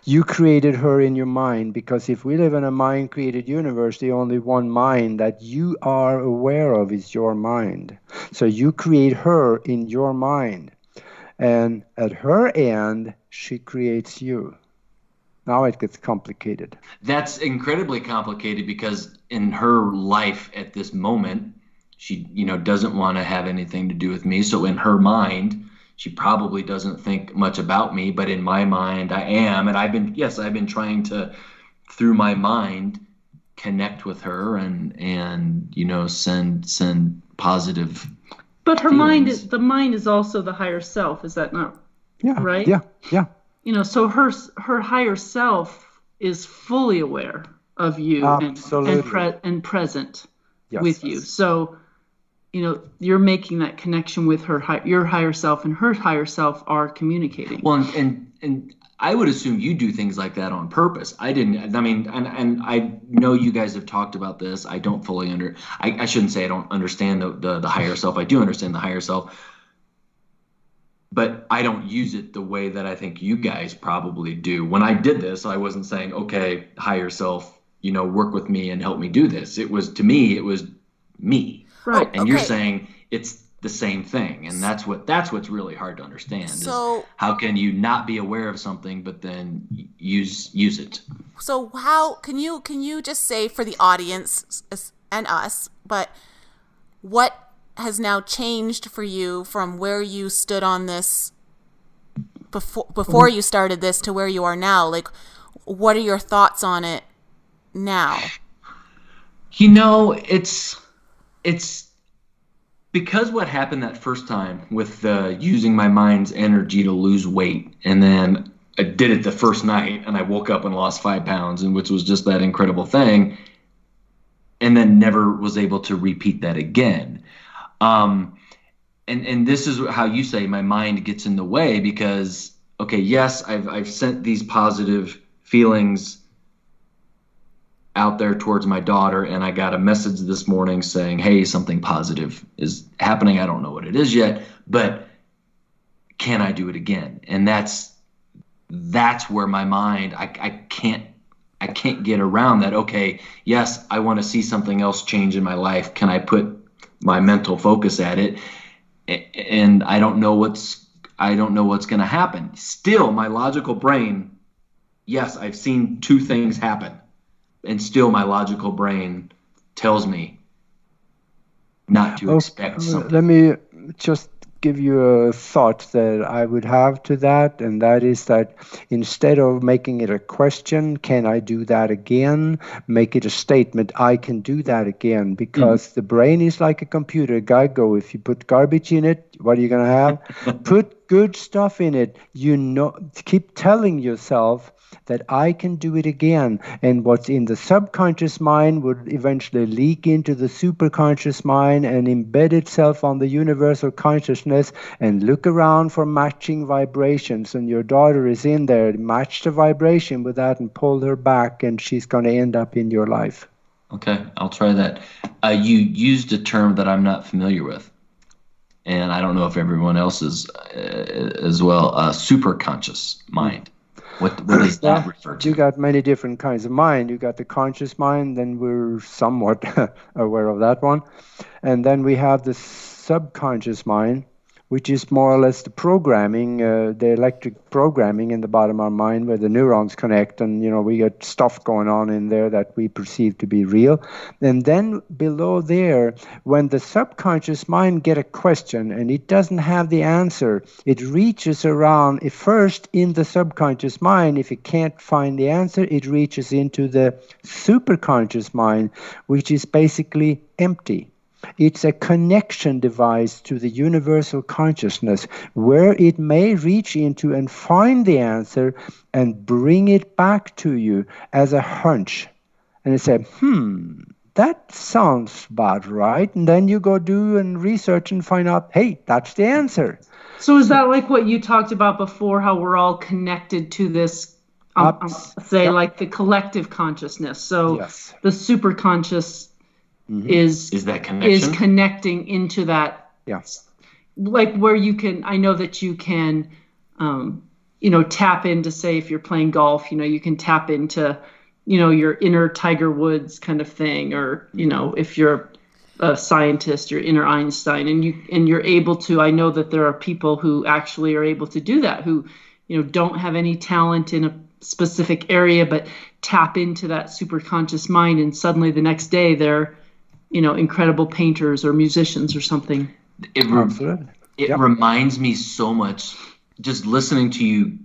You created her in your mind, because if we live in a mind-created universe, the only one mind that you are aware of is your mind. So you create her in your mind. And at her end, she creates you. Now it gets complicated. That's incredibly complicated, because in her life at this moment, She, doesn't want to have anything to do with me. So in her mind, she probably doesn't think much about me, but in my mind, I am. And I've been trying to, through my mind, connect with her and send positive. But her feelings. the mind is also the higher self. Is that not right? Yeah. So her higher self is fully aware of you and present with you. So, you're making that connection with your higher self, and her higher self are communicating. Well, and I would assume you do things like that on purpose. I didn't. I mean, and I know you guys have talked about this. I don't fully I shouldn't say I don't understand the higher self. I do understand the higher self, but I don't use it the way that I think you guys probably do. When I did this, I wasn't saying, okay, higher self, work with me and help me do this. It was me. Right. And you're saying it's the same thing, and that's what's really hard to understand. So, is how can you not be aware of something but then use it? So how can you just say for the audience and us, but what has now changed for you from where you stood on this before you started this to where you are now? Like, what are your thoughts on it now? It's because what happened that first time with using my mind's energy to lose weight, and then I did it the first night and I woke up and lost 5 pounds, and which was just that incredible thing, and then never was able to repeat that again. And this is how you say my mind gets in the way, because, okay, yes, I've sent these positive feelings out there towards my daughter, and I got a message this morning saying, hey, something positive is happening. I don't know what it is yet, but can I do it again? And that's where my mind, I can't get around that. Okay, yes, I want to see something else change in my life. Can I put my mental focus at it? And I don't know what's going to happen. Still, my logical brain, yes, I've seen 2 things happen. And still my logical brain tells me not to expect something. Let me just give you a thought that I would have to that, and that is that instead of making it a question, can I do that again, make it a statement, I can do that again, because the brain is like a computer. Geico, if you put garbage in it, what are you going to have? Put good stuff in it. Keep telling yourself that I can do it again. And what's in the subconscious mind would eventually leak into the superconscious mind and embed itself on the universal consciousness and look around for matching vibrations. And your daughter is in there, match the vibration with that and pull her back, and she's going to end up in your life. Okay, I'll try that. You used a term that I'm not familiar with, and I don't know if everyone else is as well. Superconscious mind. What does that refer to? You got many different kinds of mind. You got the conscious mind, then we're somewhat aware of that one. And then we have the subconscious mind, which is more or less the programming, the electric programming in the bottom of our mind where the neurons connect, and we get stuff going on in there that we perceive to be real. And then below there, when the subconscious mind get a question and it doesn't have the answer, it reaches around first in the subconscious mind. If it can't find the answer, it reaches into the superconscious mind, which is basically empty. It's a connection device to the universal consciousness where it may reach into and find the answer and bring it back to you as a hunch. And it said, that sounds about right. And then you go do and research and find out, hey, that's the answer. So is that like what you talked about before, how we're all connected to this, like the collective consciousness? So yes. The superconscious is that connection? Is connecting into that. Yes. Like where you can, I know that you can, tap into, say, if you're playing golf, you can tap into, your inner Tiger Woods kind of thing, or, if you're a scientist, your inner Einstein, and you're able to, I know that there are people who actually are able to do that, who, don't have any talent in a specific area, but tap into that superconscious mind, and suddenly the next day they're incredible painters or musicians or something. It reminds me so much, just listening to you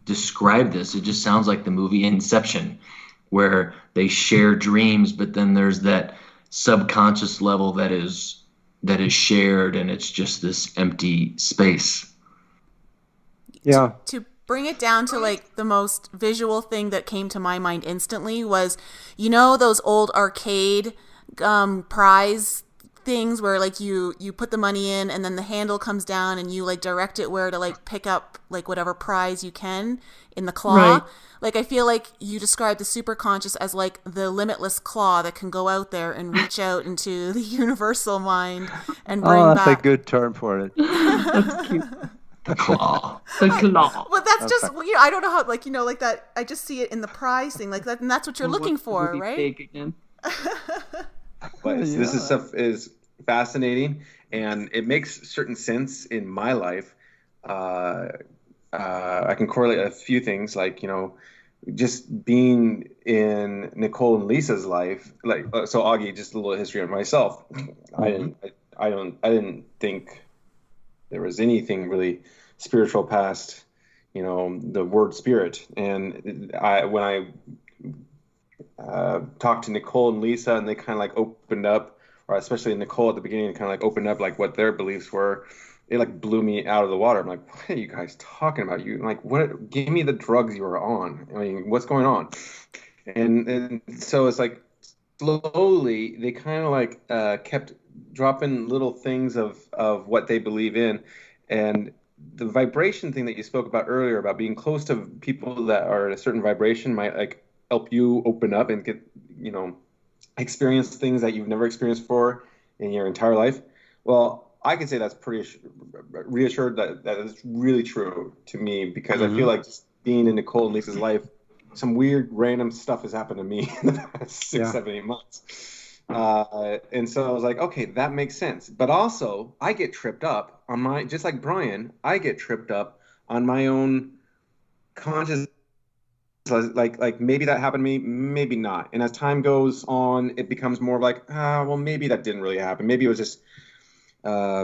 describe this, it just sounds like the movie Inception, where they share dreams, but then there's that subconscious level that is shared, and it's just this empty space. Yeah. To bring it down to like the most visual thing that came to my mind instantly was, those old arcade prize things where like you put the money in and then the handle comes down and you like direct it where to like pick up like whatever prize you can in the claw. Right. Like I feel like you described the superconscious as like the limitless claw that can go out there and reach out into the universal mind and bring back. Oh, that's a good term for it. That's cute. The claw. The claw. Well, that's just I don't know how like like that. I just see it in the prize thing like that, and that's what you're looking for, right? Big again. But this is stuff is fascinating, and it makes certain sense in my life. I can correlate a few things, like just being in Nicole and Lisa's life. Like so, Auggie, just a little history on myself. Mm-hmm. I didn't think there was anything really spiritual past the word spirit, and when I talked to Nicole and Lisa, and they kind of like opened up, or especially Nicole at the beginning, kind of like opened up like what their beliefs were. It like blew me out of the water. I'm like, what are you guys talking about? You like, what? Give me the drugs you were on. I mean, what's going on? And so it's like slowly they kind of like kept dropping little things of what they believe in, and the vibration thing that you spoke about earlier about being close to people that are at a certain vibration might like help you open up and get, experience things that you've never experienced before in your entire life. Well, I can say that's pretty reassured that is really true to me, because I feel like just being in Nicole and Lisa's life, some weird random stuff has happened to me in the past 6, 7, 8 months. And so I was like, okay, that makes sense. But also I get tripped up on just like Brian, I get tripped up on my own conscious. Like maybe that happened to me, maybe not. And as time goes on, it becomes more like, well, maybe that didn't really happen. Maybe it was just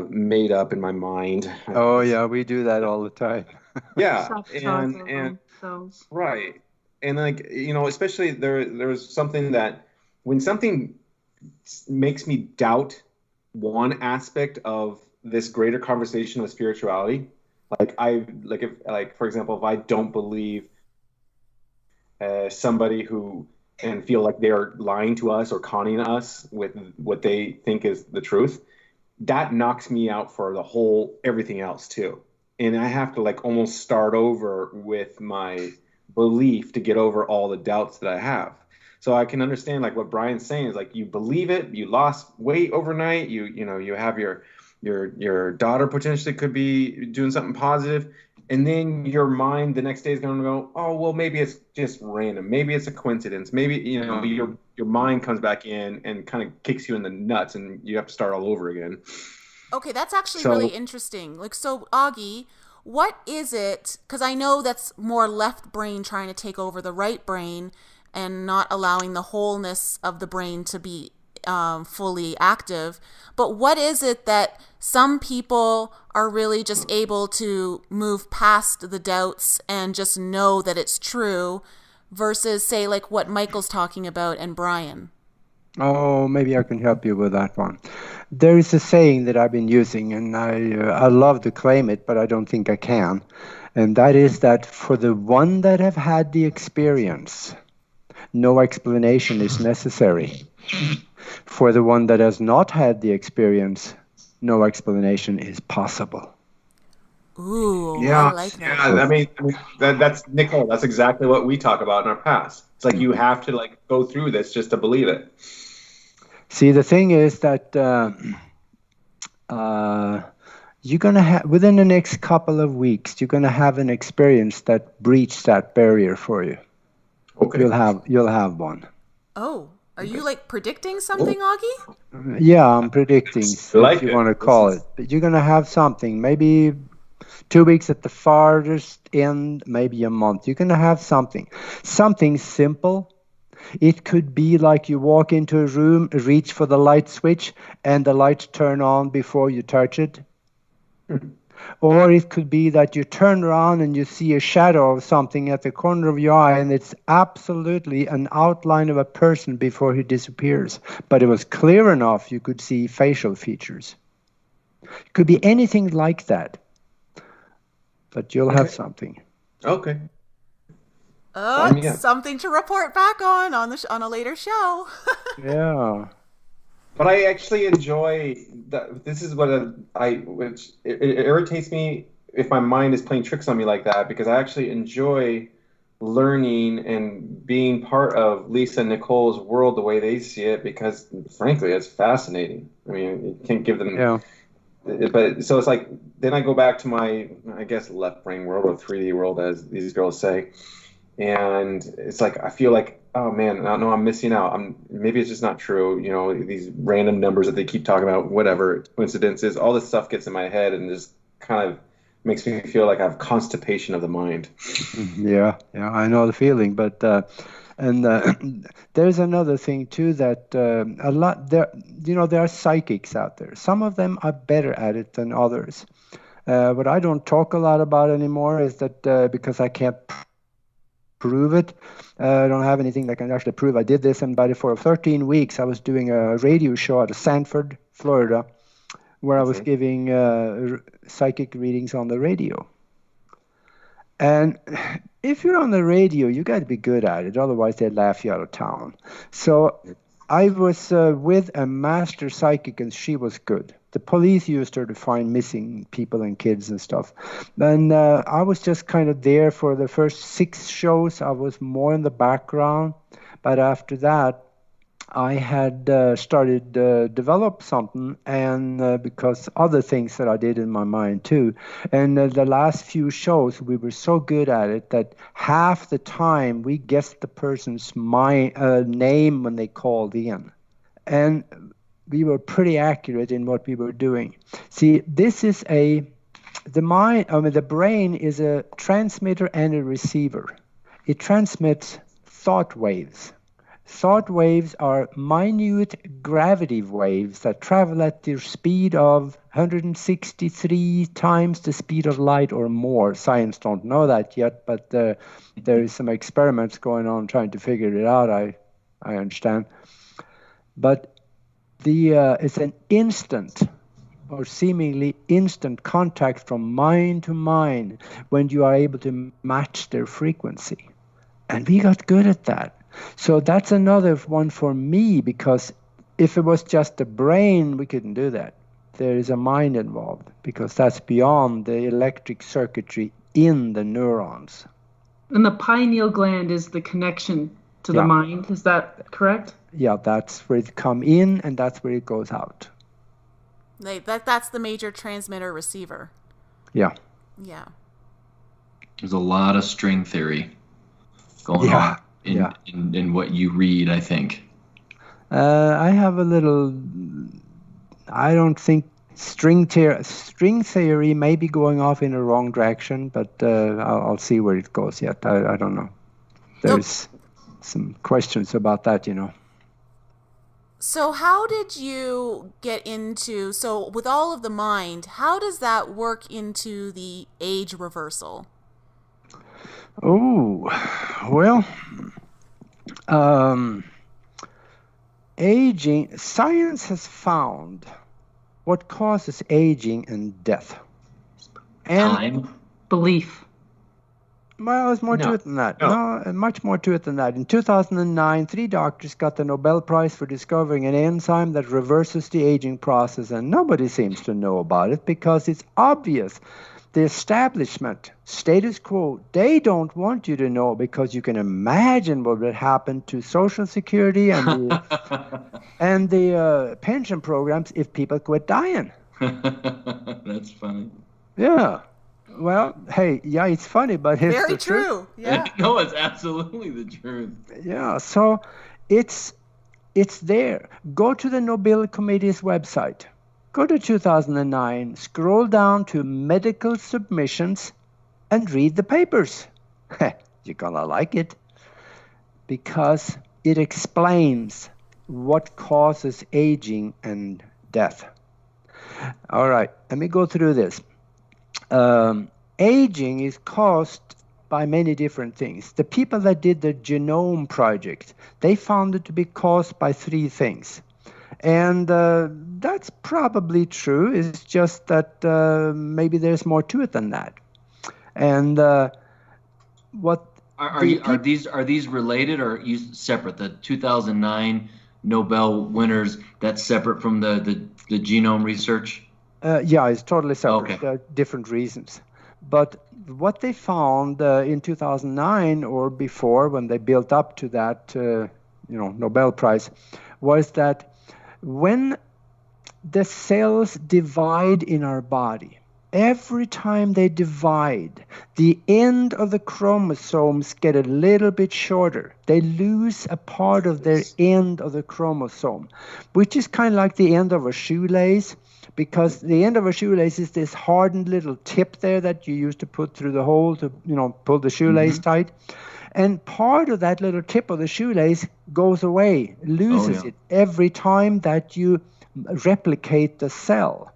made up in my mind. Oh yeah, we do that all the time. Yeah, and right, and like especially there's something that when something makes me doubt one aspect of this greater conversation of spirituality, if for example, if I don't believe somebody who and feel like they're lying to us or conning us with what they think is the truth, that knocks me out for everything else too. And I have to like almost start over with my belief to get over all the doubts that I have. So I can understand like what Brian's saying is like, you believe it, you lost weight overnight, you have your daughter potentially could be doing something positive. And then your mind the next day is going to go, oh, well, maybe it's just random. Maybe it's a coincidence. Maybe, your mind comes back in and kind of kicks you in the nuts and you have to start all over again. Okay, that's actually really interesting. Like, so Auggie, what is it? Because I know that's more left brain trying to take over the right brain and not allowing the wholeness of the brain to be fully active. But what is it that some people are really just able to move past the doubts and just know that it's true versus, say, like what Michael's talking about and Brian? Oh, maybe I can help you with that one. There is a saying that I've been using, and I love to claim it, but I don't think I can. And that is that for the one that have had the experience, no explanation is necessary. For the one that has not had the experience, no explanation is possible. Ooh, yeah, I like that. Yeah, I mean that's Nicole. That's exactly what we talk about in our past. It's like you have to like go through this just to believe it. See, the thing is that you're gonna have within the next couple of weeks, you're gonna have an experience that breaches that barrier for you. Okay. You'll have one. Oh. Are you like predicting something, Auggie? Yeah, I'm predicting, if you want to call it. But you're going to have something, maybe 2 weeks at the farthest end, maybe a month. You're going to have something simple, It could be like you walk into a room, reach for the light switch, and the lights turn on before you touch it. Or it could be that you turn around and you see a shadow of something at the corner of your eye, and it's absolutely an outline of a person before he disappears. But it was clear enough you could see facial features. It could be anything like that. But you'll have something. Okay. Something to report back on a later show. Yeah. But I actually enjoy that. This is what which it irritates me if my mind is playing tricks on me like that, because I actually enjoy learning and being part of Lisa and Nicole's world the way they see it, because frankly, it's fascinating. I mean, you can't give them. Yeah. But so it's like, then I go back to my, I guess, left brain world or 3D world, as these girls say. And it's like, I feel like, oh man, no, I'm missing out. Maybe it's just not true. You know, these random numbers that they keep talking about, whatever, coincidences, all this stuff gets in my head and just kind of makes me feel like I have constipation of the mind. Yeah, I know the feeling. But there's another thing too, that a lot there. You know, there are psychics out there. Some of them are better at it than others. What I don't talk a lot about anymore is that because I can't prove it. I don't have anything that can actually prove I did this. And for 13 weeks, I was doing a radio show out of Sanford, Florida, where I was giving psychic readings on the radio. And if you're on the radio, you got to be good at it. Otherwise, they'd laugh you out of town. So I was with a master psychic, and she was good. The police used her to find missing people and kids and stuff. And I was just kind of there for the first 6 shows. I was more in the background. But after that, I had started to develop something, and because other things that I did in my mind too. And the last few shows, we were so good at it that half the time we guessed the person's name when they called in. And we were pretty accurate in what we were doing. See, this is the brain is a transmitter and a receiver. It transmits thought waves. Thought waves are minute gravity waves that travel at the speed of 163 times the speed of light or more. Science don't know that yet, but there is some experiments going on trying to figure it out, I understand. But it's an instant or seemingly instant contact from mind to mind when you are able to match their frequency. And we got good at that. So that's another one for me, because if it was just the brain, we couldn't do that. There is a mind involved, because that's beyond the electric circuitry in the neurons. And the pineal gland is the connection to the mind. Is that correct? Yeah, that's where it comes in, and that's where it goes out. That's the major transmitter receiver. Yeah. Yeah. There's a lot of string theory going on in what you read, I think. I have a little. I don't think string theory may be going off in the wrong direction, but I'll see where it goes yet. I don't know. There's some questions about that, you know. So how did you get into, with all of the mind, how does that work into the age reversal? Oh, well, aging, science has found what causes aging and death. And time? Belief. Well, there's more to it than that. No, much more to it than that. In 2009, 3 doctors got the Nobel Prize for discovering an enzyme that reverses the aging process, and nobody seems to know about it because it's obvious. The establishment, status quo, they don't want you to know, because you can imagine what would happen to Social Security and the pension programs if people quit dying. That's funny. Yeah. Well, hey, it's funny, but it's very the true. Truth. Yeah. No, it's absolutely the truth. Yeah, so it's there. Go to the Nobel Committee's website. Go to 2009, scroll down to medical submissions, and read the papers. You're gonna like it, because it explains what causes aging and death. All right, let me go through this. Aging is caused by many different things. The people that did the genome project, they found it to be caused by 3 things. And that's probably true. It's just that maybe there's more to it than that. And what are these related or separate? The 2009 Nobel winners, that's separate from the genome research? Yeah, it's totally separate. Okay. Different reasons. But what they found in 2009 or before, when they built up to that, Nobel Prize, was that when the cells divide in our body, every time they divide, the end of the chromosomes get a little bit shorter. They lose a part of their end of the chromosome, which is kind of like the end of a shoelace, because the end of a shoelace is this hardened little tip there that you used to put through the hole to, pull the shoelace tight. And part of that little tip of the shoelace goes away, loses it every time that you replicate the cell.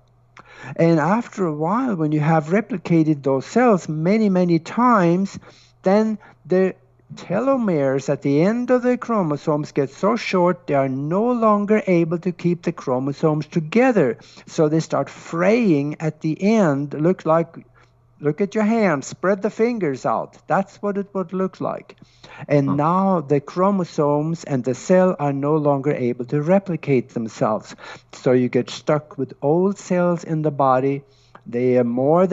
And after a while, when you have replicated those cells many, many times, then the telomeres at the end of the chromosomes get so short they are no longer able to keep the chromosomes together. So they start fraying at the end. Look at your hand, spread the fingers out. That's what it would look like. And now the chromosomes and the cell are no longer able to replicate themselves. So you get stuck with old cells in the body. The more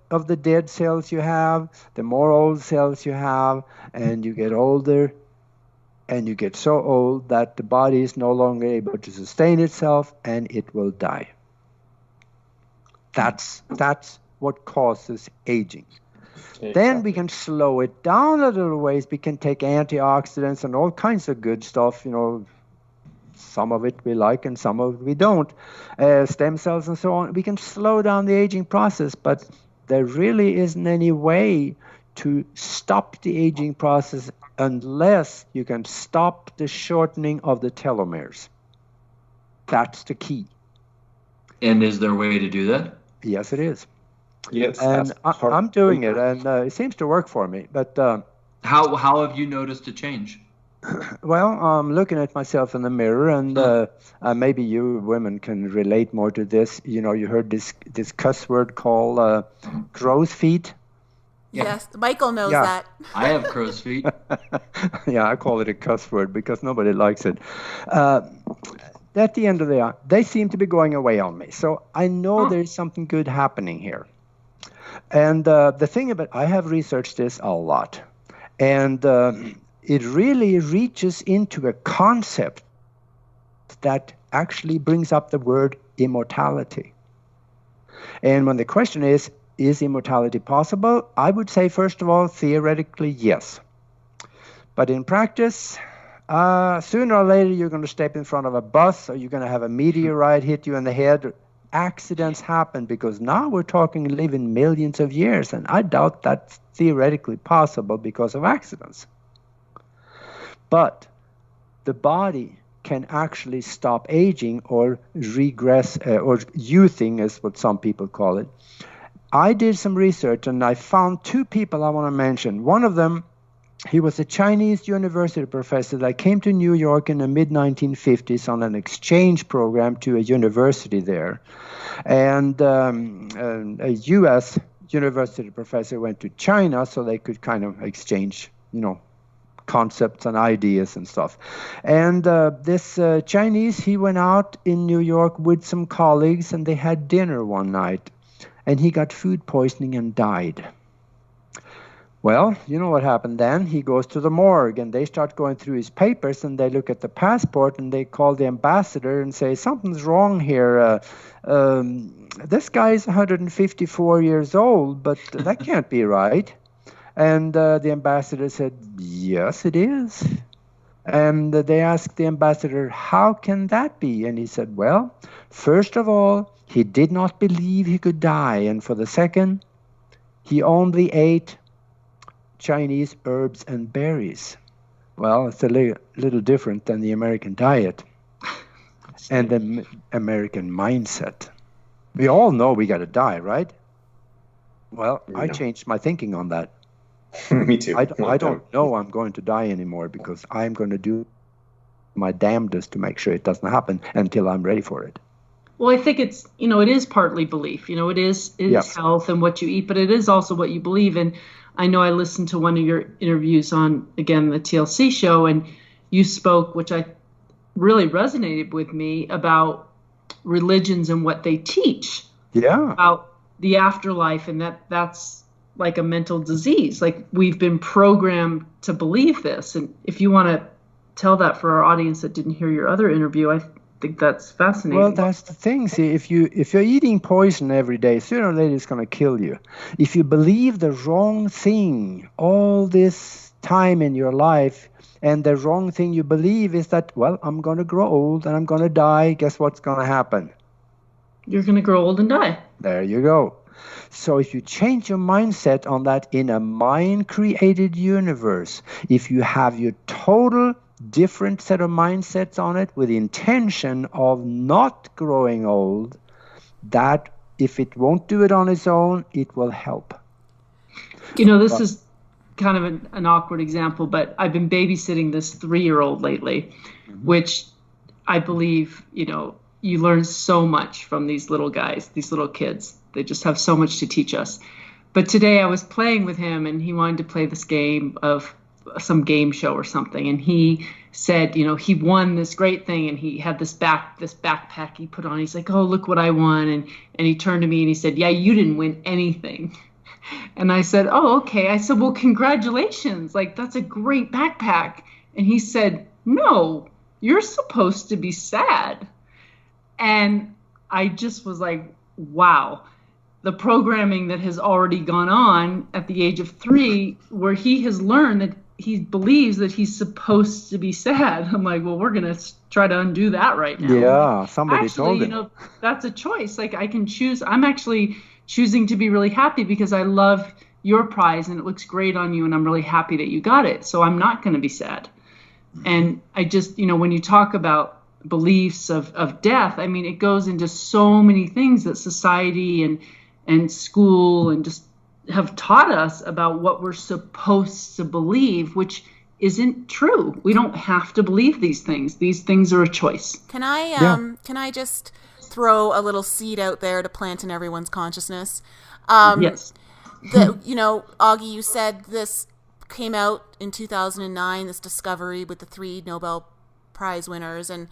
of the dead cells you have, the more old cells you have, and you get older, and you get so old that the body is no longer able to sustain itself, and it will die. That's what causes aging. Exactly. Then we can slow it down a little ways. We can take antioxidants and all kinds of good stuff, some of it we like and some of it we don't, stem cells and so on. We can slow down the aging process, but there really isn't any way to stop the aging process unless you can stop the shortening of the telomeres. That's the key. And is there a way to do that? Yes, it is. Yes, and I'm doing it, and it seems to work for me. But how have you noticed a change? Well, I'm looking at myself in the mirror, and maybe you women can relate more to this. You heard this cuss word called crow's feet. Yes, Michael knows that. I have crow's feet. Yeah, I call it a cuss word because nobody likes it. At the end of the day, they seem to be going away on me. So I know there's something good happening here. And the thing about, I have researched this a lot, and it really reaches into a concept that actually brings up the word immortality. And when the question is immortality possible? I would say, first of all, theoretically, yes. But in practice, sooner or later, you're going to step in front of a bus, or you're going to have a meteorite hit you in the head. Accidents happen, because now we're talking living millions of years, and I doubt that's theoretically possible because of accidents. But the body can actually stop aging or regress, or youthing is what some people call it. I did some research, and I found 2 people I want to mention. One of them, he was a Chinese university professor that came to New York in the mid-1950s on an exchange program to a university there. And a U.S. university professor went to China so they could kind of exchange, concepts and ideas and stuff. And this Chinese, he went out in New York with some colleagues, and they had dinner one night. And he got food poisoning and died. Well, you know what happened then? He goes to the morgue, and they start going through his papers, and they look at the passport, and they call the ambassador and say, something's wrong here. This guy is 154 years old, but that can't be right. And the ambassador said, yes, it is. And they asked the ambassador, how can that be? And he said, well, first of all, he did not believe he could die. And for the second, he only ate Chinese herbs and berries. Well, it's a little different than the American diet and the American mindset. We all know we got to die, right? Well, I changed my thinking on that. Me too. I don't know I'm going to die anymore because I'm going to do my damnedest to make sure it doesn't happen until I'm ready for it. Well, I think it's, it is partly belief. It is health and what you eat, but it is also what you believe in. I know I listened to one of your interviews on, again, the TLC show, and you spoke, which I really resonated with me, about religions and what they teach. Yeah. About the afterlife, and that's like a mental disease. Like, we've been programmed to believe this. And if you want to tell that for our audience that didn't hear your other interview, I think that's fascinating. Well, that's the thing. See, if you're eating poison every day, sooner or later it's going to kill you. If you believe the wrong thing all this time in your life, and the wrong thing you believe is that, well, I'm going to grow old and I'm going to die, guess what's going to happen? You're going to grow old and die. There you go. So if you change your mindset on that in a mind-created universe, if you have your total different set of mindsets on it with the intention of not growing old, that if it won't do it on its own, it will help. This is kind of an awkward example, but I've been babysitting this 3-year-old lately, which I believe, you learn so much from these little guys, these little kids. They just have so much to teach us. But today I was playing with him, and he wanted to play this game of some game show or something. And he said, he won this great thing, and he had this backpack he put on. He's like, oh, look what I won. And he turned to me and he said, yeah, you didn't win anything. And I said, oh, okay. I said, well, congratulations. Like, that's a great backpack. And he said, no, you're supposed to be sad. And I just was like, wow, the programming that has already gone on at the age of 3, where he has learned that he believes that he's supposed to be sad. I'm like, well, we're going to try to undo that right now. Yeah, somebody told him. That's a choice. Like, I can choose. I'm actually choosing to be really happy because I love your prize and it looks great on you, and I'm really happy that you got it. So I'm not going to be sad. And I just, when you talk about beliefs of death, I mean, it goes into so many things that society and school and just have taught us about what we're supposed to believe, which isn't true. We don't have to believe these things. These things are a choice. Can I just throw a little seed out there to plant in everyone's consciousness? Yes. Auggie, you said this came out in 2009, this discovery with the 3 Nobel Prize winners, and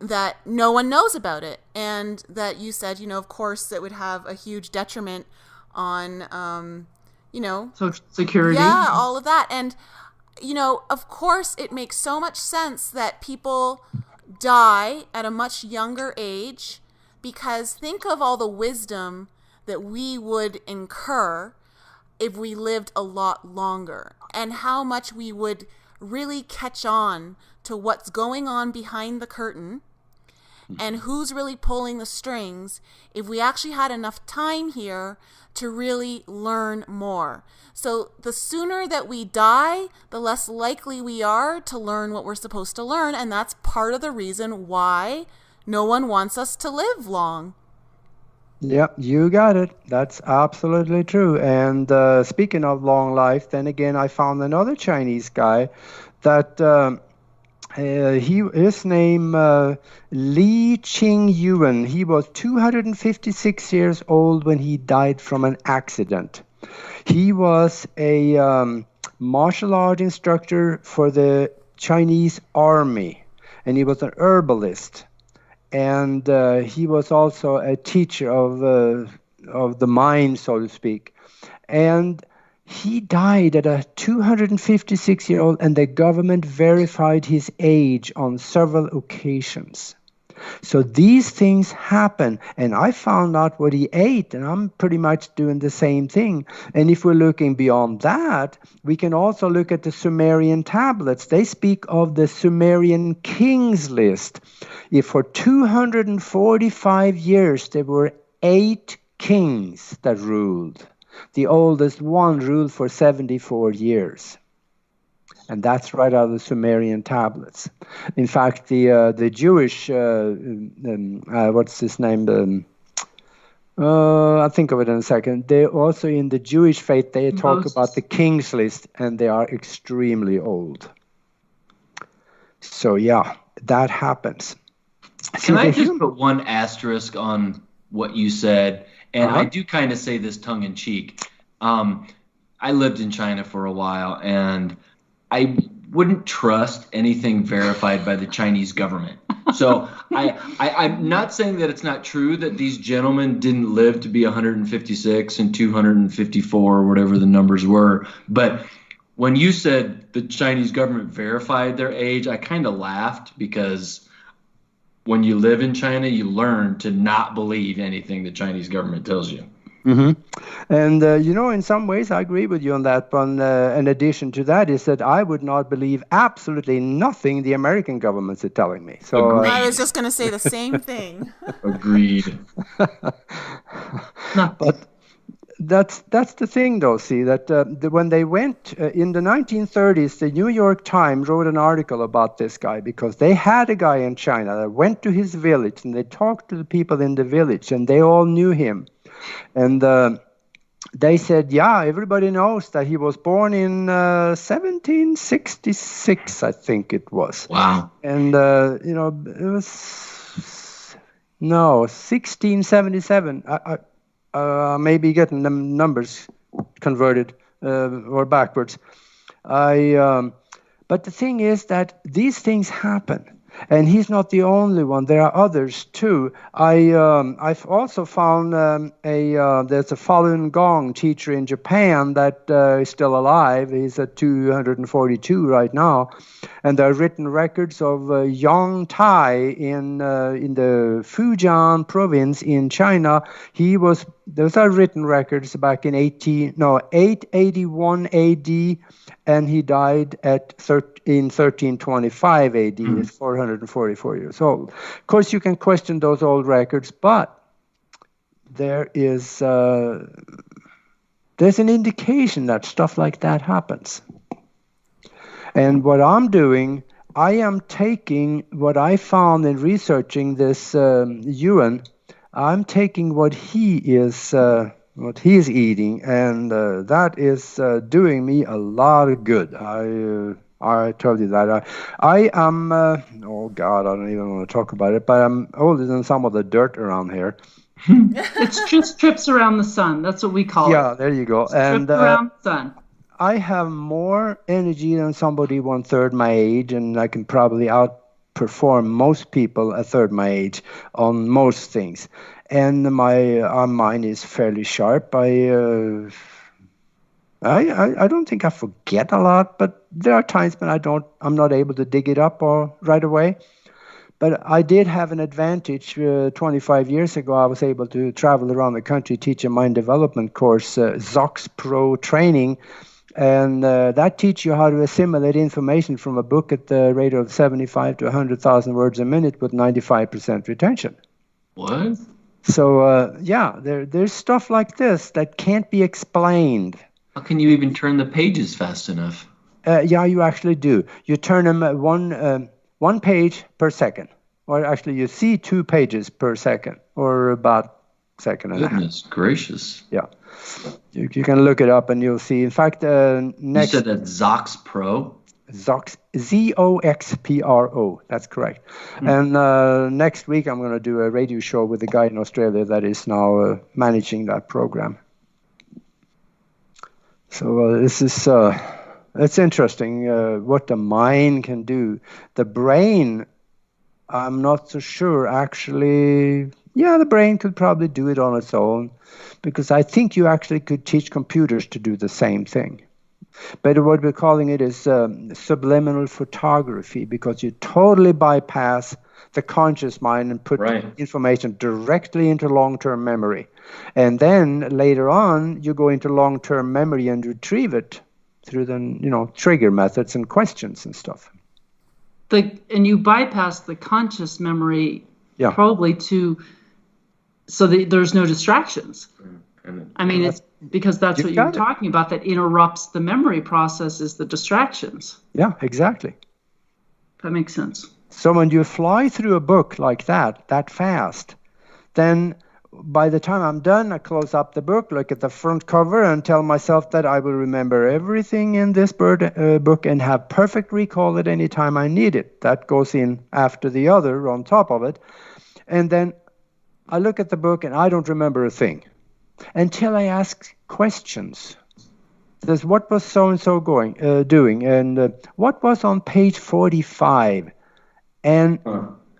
that no one knows about it, and that you said, of course, it would have a huge detriment on, Social security. Yeah, all of that. And, of course, it makes so much sense that people die at a much younger age, because think of all the wisdom that we would incur if we lived a lot longer, and how much we would really catch on to what's going on behind the curtain and who's really pulling the strings if we actually had enough time here to really learn more. So the sooner that we die, the less likely we are to learn what we're supposed to learn, and that's part of the reason why no one wants us to live long. Yeah, you got it. That's absolutely true. And speaking of long life, then again, I found another Chinese guy that his name Li Qingyuan. He was 256 years old when he died from an accident. He was a martial art instructor for the Chinese army, and he was an herbalist. And he was also a teacher of the mind, so to speak. And he died at a 256-year-old, and the government verified his age on several occasions. So these things happen, and I found out what he ate, and I'm pretty much doing the same thing. And if we're looking beyond that, we can also look at the Sumerian tablets. They speak of the Sumerian kings list. If for 245 years there were 8 kings that ruled, the oldest one ruled for 74 years. And that's right out of the Sumerian tablets. In fact, the Jewish, what's his name? I'll think of it in a second. They also, in the Jewish faith, they talk about the king's list, and they are extremely old. So yeah, that happens. Can I just put one asterisk on what you said? And I do kind of say this tongue in cheek. I lived in China for a while, and I wouldn't trust anything verified by the Chinese government. So I'm not saying that it's not true that these gentlemen didn't live to be 156 and 254 or whatever the numbers were. But when you said the Chinese government verified their age, I kind of laughed, because when you live in China, you learn to not believe anything the Chinese government tells you. Mm-hmm. And, in some ways, I agree with you on that. But in addition to that is that I would not believe absolutely nothing the American governments are telling me. So I was just going to say the same thing. Agreed. But that's the thing, though, see, that when they went in the 1930s, the New York Times wrote an article about this guy, because they had a guy in China that went to his village, and they talked to the people in the village, and they all knew him. And they said, yeah, everybody knows that he was born in 1766, I think it was. Wow. And, it was, 1677. I may be getting the numbers converted or backwards. But the thing is that these things happen. And he's not the only one. There are others too. I've also found there's a Falun Gong teacher in Japan that is still alive. He's at 242 right now, and there are written records of Yang Tai in the Fujian province in China. Those are written records back in 881 AD. And he died in 1325 AD, is 444 years old. Of course, you can question those old records, but there's an indication that stuff like that happens. And what I'm doing, I am taking what I found in researching this Yuan. I'm taking what he's eating, and that is doing me a lot of good. I told you that. I am, oh God, I don't even want to talk about it, but I'm older than some of the dirt around here. It's just trips around the sun. That's what we call it. Yeah, there you go. And trips around the sun. I have more energy than somebody 1/3 my age, and I can probably outperform most people 1/3 my age on most things. And my mind is fairly sharp. I don't think I forget a lot, but there are times when I'm not able to dig it up right away. But I did have an advantage. 25 years ago, I was able to travel around the country, teach a mind development course, Zox Pro training, and that teaches you how to assimilate information from a book at the rate of 75 to 100,000 words a minute with 95% retention. What? So, there's stuff like this that can't be explained. How can you even turn the pages fast enough? Yeah, you actually do. You turn them one page per second. Or actually, you see 2 pages per second, or about second and a half. Goodness gracious. Yeah. You can look it up and you'll see. In fact, next... You said that Zox Pro? Zox, Zoxpro. That's correct. And next week I'm going to do a radio show with a guy in Australia that is now managing that program. So this is it's interesting what the mind can do. The brain, I'm not so sure actually. Yeah, the brain could probably do it on its own, because I think you actually could teach computers to do the same thing. But what we're calling it is subliminal photography, because you totally bypass the conscious mind and put information directly into long-term memory. And then later on, you go into long-term memory and retrieve it through the trigger methods and questions and stuff. And you bypass the conscious memory probably so that there's no distractions. I mean, because that's what you were talking about, that interrupts the memory process is the distractions. Yeah, exactly. That makes sense. So when you fly through a book like that fast, then by the time I'm done, I close up the book, look at the front cover, and tell myself that I will remember everything in this book and have perfect recall at any time I need it. That goes in after the other on top of it. And then I look at the book and I don't remember a thing until I ask questions. There's what was so-and-so doing, and what was on page 45. And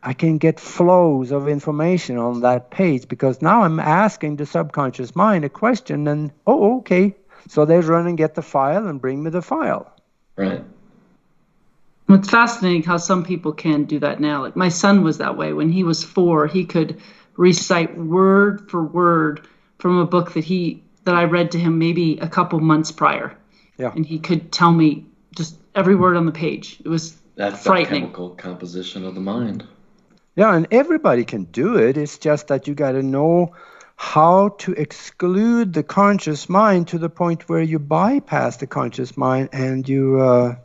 I can get flows of information on that page because now I'm asking the subconscious mind a question and, okay. So they run and get the file and bring me the file. Right. It's fascinating how some people can do that now. Like my son was that way. When he was 4, he could recite word for word from a book that I read to him maybe a couple months prior. Yeah. And he could tell me just every word on the page. It was That's frightening. The chemical composition of the mind. Yeah, and everybody can do it. It's just that you got to know how to exclude the conscious mind to the point where you bypass the conscious mind and you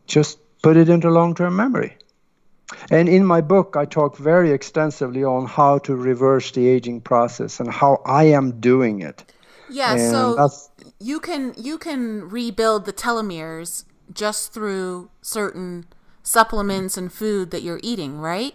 just put it into long-term memory. And in my book, I talk very extensively on how to reverse the aging process and how I am doing it. Yeah, and so you can rebuild the telomeres just through certain supplements and food that you're eating, right?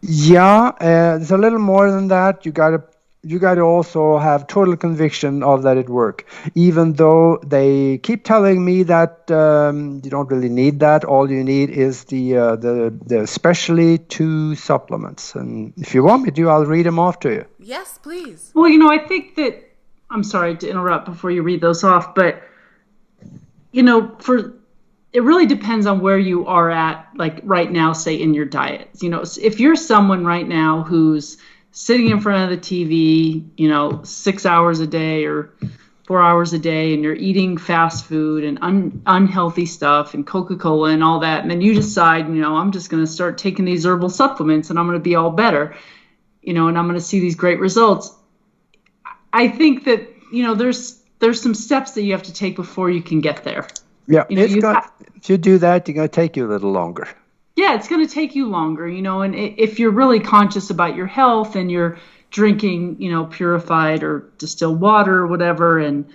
Yeah, it's a little more than that. You got to also have total conviction of that it work. Even though they keep telling me that you don't really need that. All you need is the specially 2 supplements. And if you want me to, I'll read them off to you. Yes, please. Well, I think that, I'm sorry to interrupt before you read those off, but it really depends on where you are at, like right now, say in your diet. If you're someone right now who's sitting in front of the TV, 6 hours a day or 4 hours a day, and you're eating fast food and unhealthy stuff and Coca-Cola and all that, and then you decide, I'm just going to start taking these herbal supplements and I'm going to be all better, and I'm going to see these great results. I think that, there's some steps that you have to take before you can get there. Yeah, if you do that, it's going to take you a little longer. Yeah, it's going to take you longer, and if you're really conscious about your health and you're drinking, purified or distilled water or whatever, and,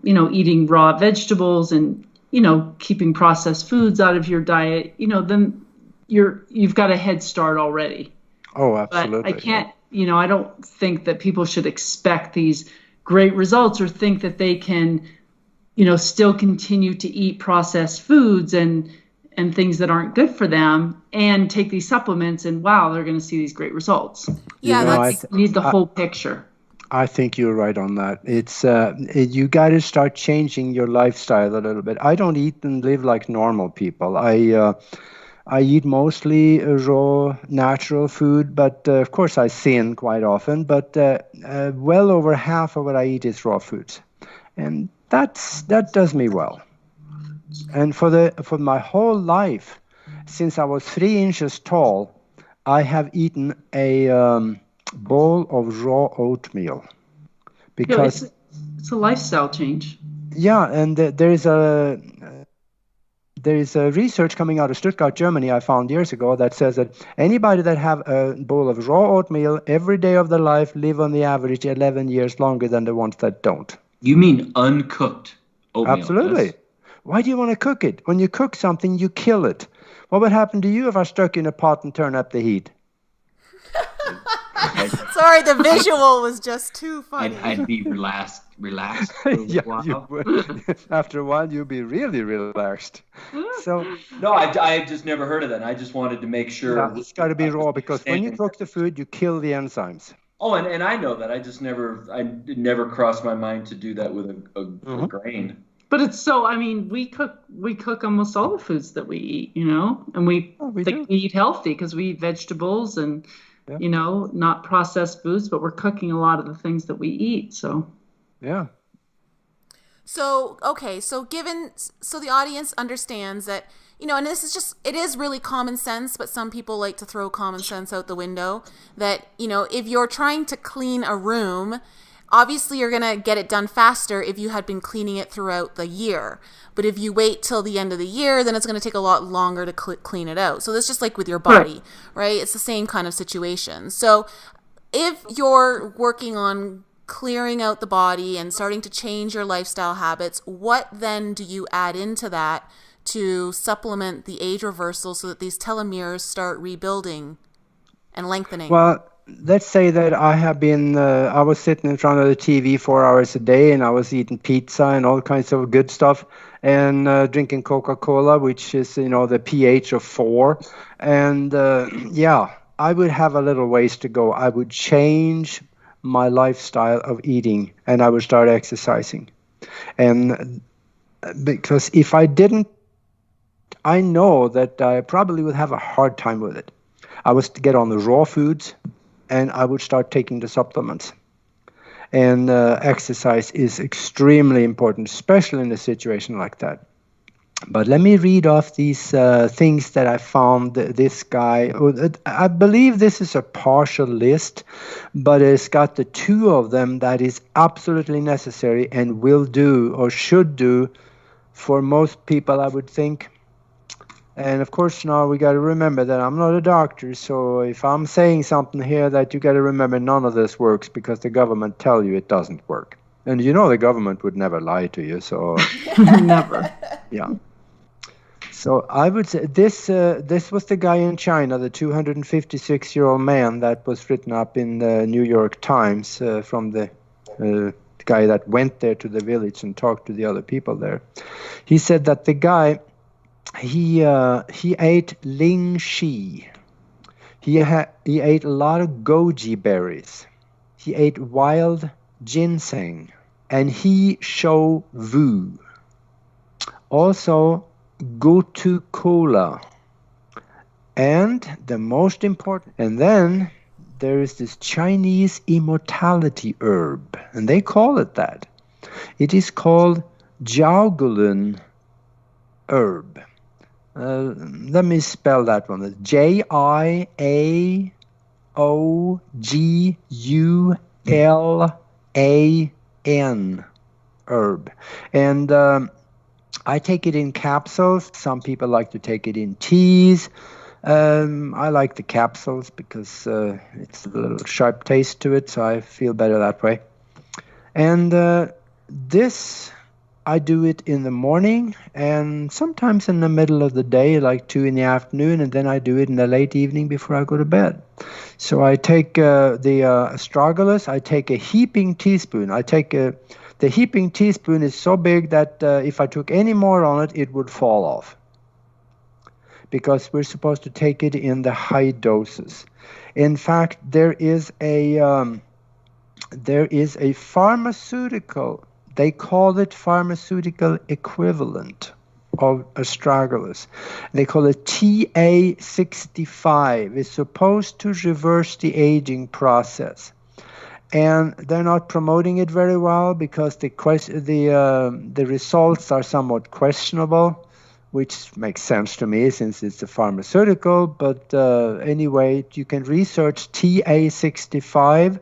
eating raw vegetables and, keeping processed foods out of your diet, then you've got a head start already. Oh, absolutely. But I can't, I don't think that people should expect these great results or think that they can still continue to eat processed foods and things that aren't good for them and take these supplements and wow, they're going to see these great results. Yeah, you need the whole picture. I think you're right on that. It's you got to start changing your lifestyle a little bit. I don't eat and live like normal people. I eat mostly raw, natural food, but of course I sin quite often. But well over half of what I eat is raw foods, and that does me well. And for my whole life, since I was 3 inches tall, I have eaten a bowl of raw oatmeal because it's a lifestyle change. Yeah, and there is a research coming out of Stuttgart, Germany, I found years ago that says that anybody that have a bowl of raw oatmeal every day of their life live on the average 11 years longer than the ones that don't. You mean uncooked oatmeal? Absolutely. Yes. Why do you want to cook it? When you cook something, you kill it. What would happen to you if I stuck you in a pot and turned up the heat? Sorry, the visual was just too funny. I'd be relaxed. Yeah, you would. After a while, you'll be really relaxed. So no, I just never heard of that. I just wanted to make sure. Yeah, it's got to be raw because when you cook the food, you kill the enzymes. Oh, and I know that. It never crossed my mind to do that with a grain. But it's we cook almost all the foods that we eat, and we eat healthy because we eat vegetables and, not processed foods, but we're cooking a lot of the things that we eat. So, yeah. So, okay. So the audience understands that, and this is it is really common sense, but some people like to throw common sense out the window that, if you're trying to clean a room, obviously you're going to get it done faster if you had been cleaning it throughout the year. But if you wait till the end of the year, then it's going to take a lot longer to clean it out. So that's just like with your body, right? It's the same kind of situation. So if you're working on clearing out the body and starting to change your lifestyle habits, what then do you add into that to supplement the age reversal so that these telomeres start rebuilding and lengthening? Well, let's say that I have been, I was sitting in front of the TV 4 hours a day, and I was eating pizza and all kinds of good stuff, and drinking Coca-Cola, which is, the pH of 4. And I would have a little ways to go. I would change my lifestyle of eating, and I would start exercising. And because if I didn't, I know that I probably would have a hard time with it. I was to get on the raw foods, and I would start taking the supplements. And exercise is extremely important, especially in a situation like that. But let me read off these things that I found. This guy, I believe this is a partial list, but it's got the 2 of them that is absolutely necessary and will do or should do for most people, I would think. And of course, now we got to remember that I'm not a doctor, so if I'm saying something here, that you got to remember none of this works because the government tell you it doesn't work. And the government would never lie to you, so never. Yeah. So I would say this was the guy in China, the 256-year-old man that was written up in the New York Times from the guy that went there to the village and talked to the other people there. He said that the guy, he ate ling shi. He ate a lot of goji berries. He ate wild ginseng, and he shou wu. Also, gotu kola, and the most important, and then there is this Chinese immortality herb, and they call it that. It is called jiaogulin herb. Let me spell that one. Jiaogulin herb. And I take it in capsules. Some people like to take it in teas. I like the capsules because it's a little sharp taste to it, so I feel better that way. And this, I do it in the morning and sometimes in the middle of the day, like 2 in the afternoon, and then I do it in the late evening before I go to bed. So I take the astragalus, I take a heaping teaspoon. The heaping teaspoon is so big that if I took any more on it, it would fall off. Because we're supposed to take it in the high doses. In fact, there is a pharmaceutical, they call it pharmaceutical equivalent of astragalus. They call it TA65. It's supposed to reverse the aging process. And they're not promoting it very well because the results are somewhat questionable, which makes sense to me since it's a pharmaceutical. But anyway, you can research TA65,